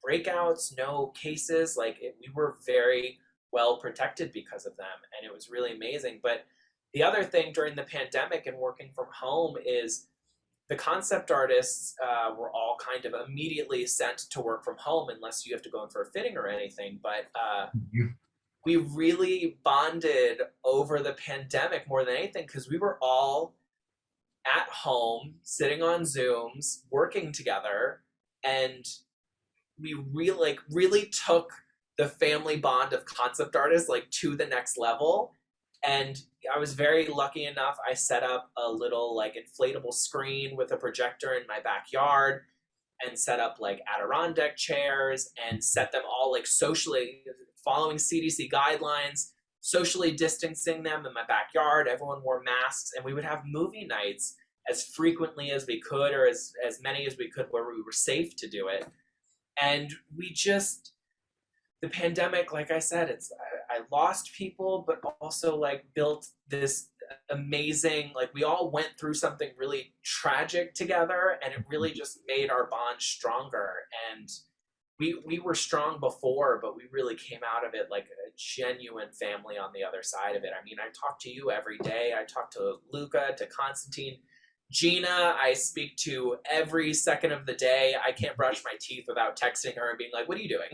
breakouts, no cases. We were very well protected because of them, and it was really amazing. But the other thing during the pandemic and working from home is the concept artists were all kind of immediately sent to work from home, unless you have to go in for a fitting or anything. But we really bonded over the pandemic more than anything, because we were all at home, sitting on Zooms, working together, and we really took the family bond of concept artists to the next level. And I was very lucky enough. I set up a little inflatable screen with a projector in my backyard, and set up Adirondack chairs, and set them all socially following CDC guidelines, socially distancing them in my backyard. Everyone wore masks, and we would have movie nights as frequently as we could, or as many as we could, where we were safe to do it. And we just, the pandemic, like I said, I lost people, but also like built this amazing, like we all went through something really tragic together, and it really just made our bond stronger. And we were strong before, but we really came out of it like a genuine family on the other side of it. I mean, I talk to you every day. I talk to Luca, to Constantine. Gina, I speak to every second of the day. I can't brush my teeth without texting her and being like, what are you doing?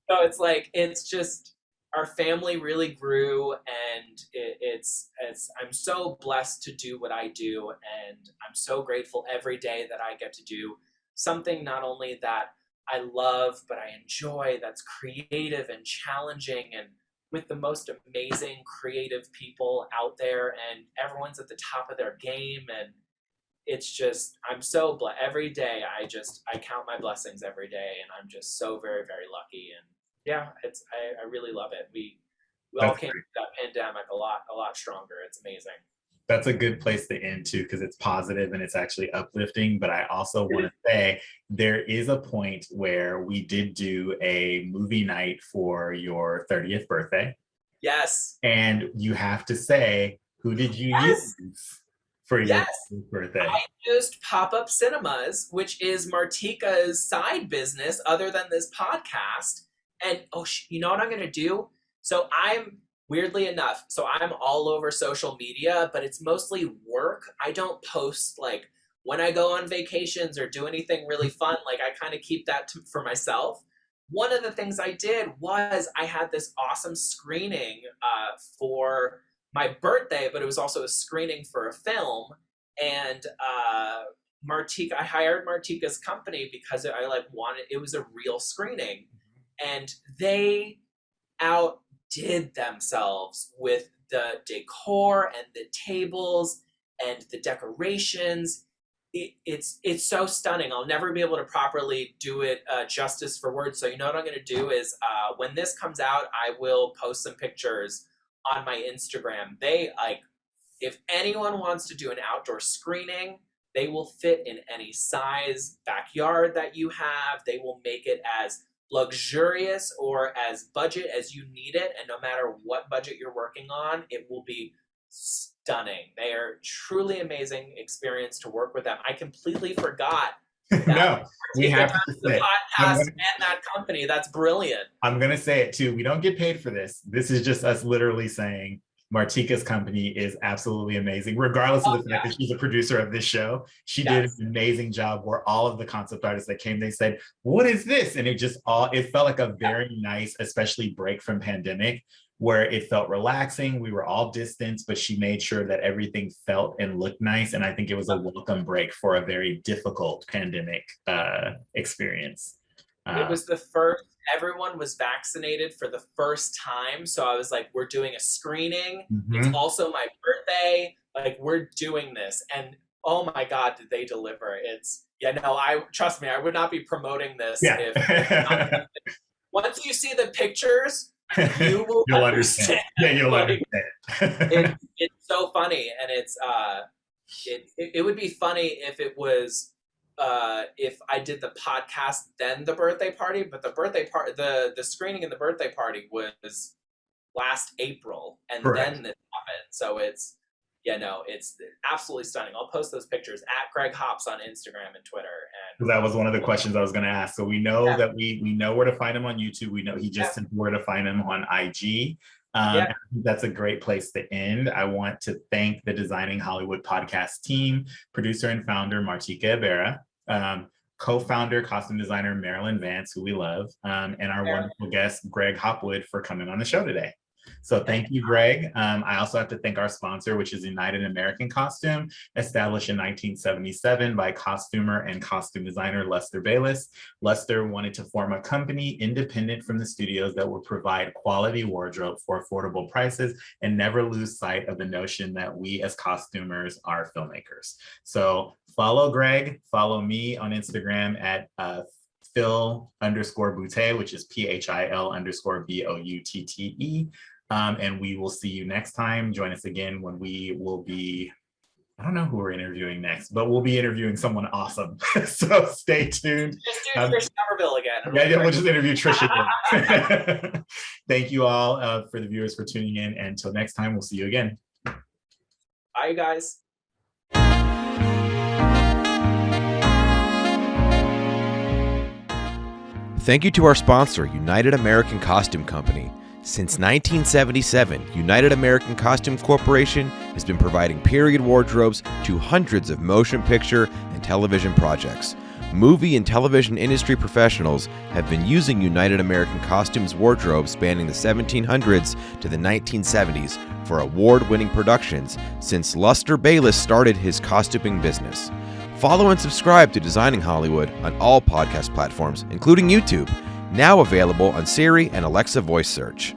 So it's like, it's just, our family really grew, and it's I'm so blessed to do what I do, and I'm so grateful every day that I get to do something not only that I love, but I enjoy, that's creative and challenging, and with the most amazing creative people out there, and everyone's at the top of their game. And it's just, I'm so blessed every day. I count my blessings every day, and I'm just so very, very lucky. And yeah, I really love it. We all came through that pandemic a lot stronger. It's amazing. That's a good place to end too, because it's positive and it's actually uplifting. But I also want to say there is a point where we did do a movie night for your 30th birthday. Yes. And you have to say, who did you use for your birthday? I used Pop-Up Cinemas, which is Martika's side business other than this podcast. And you know what I'm going to do? So weirdly enough, I'm all over social media, but it's mostly work. I don't post like when I go on vacations or do anything really fun. Like I kind of keep that for myself. One of the things I did was I had this awesome screening for my birthday, but it was also a screening for a film. And Martika, I hired Martika's company because I wanted, it was a real screening, and they outdid themselves with the decor and the tables and the decorations. It's so stunning. I'll never be able to properly do it justice for words. So you know what I'm going to do is when this comes out, I will post some pictures on my Instagram. If anyone wants to do an outdoor screening, they will fit in any size backyard that you have. They will make it as luxurious or as budget as you need it, and no matter what budget you're working on, it will be stunning. They are truly amazing experience to work with them. I completely forgot that. No, we have to the say podcast and that company. That's brilliant. I'm gonna say it too. We don't get paid for this. This is just us literally saying Martika's company is absolutely amazing, regardless of the fact that she's a producer of this show. She did an amazing job where all of the concept artists that came, they said, what is this? And it felt like a very nice, especially break from pandemic, where it felt relaxing. We were all distanced, but she made sure that everything felt and looked nice. And I think it was a welcome break for a very difficult pandemic experience. It was the first, everyone was vaccinated for the first time. So I was like, we're doing a screening. It's also my birthday. Like, we're doing this. And oh my God, did they deliver? Trust me, I would not be promoting this if once you see the pictures, you will understand. Yeah, you'll understand. It's so funny. And it would be funny if it was if I did the podcast then the birthday party, but the screening and the birthday party was last April, and then this happened. So it's absolutely stunning. I'll post those pictures at Greg Hops on Instagram and Twitter. And that was one of the questions I was going to ask. So we know that we know where to find him on YouTube. We know he just said where to find him on IG. That's a great place to end. I want to thank the Designing Hollywood podcast team, producer and founder Martika Ibarra, co-founder, costume designer Marilyn Vance, who we love, and our wonderful guest, Greg Hopwood, for coming on the show today. So thank you, Greg. I also have to thank our sponsor, which is United American Costume, established in 1977 by costumer and costume designer Luster Bayless. Luster wanted to form a company independent from the studios that would provide quality wardrobe for affordable prices and never lose sight of the notion that we as costumers are filmmakers. So follow Greg, follow me on Instagram at Phil_Boutte, which is PHIL_BOUTTE. And we will see you next time. Join us again when we will be I don't know who we're interviewing next, but we'll be interviewing someone awesome. So stay tuned. Just do Trish Somerville again. Yeah, we'll just interview Trish again. Thank you all for the viewers for tuning in. And until next time, we'll see you again. Bye, guys. Thank you to our sponsor, United American Costume Company. Since 1977, United American Costume Corporation has been providing period wardrobes to hundreds of motion picture and television projects. Movie and television industry professionals have been using United American Costumes wardrobes spanning the 1700s to the 1970s for award-winning productions since Luster Bayless started his costuming business. Follow and subscribe to Designing Hollywood on all podcast platforms, including YouTube, now available on Siri and Alexa voice search.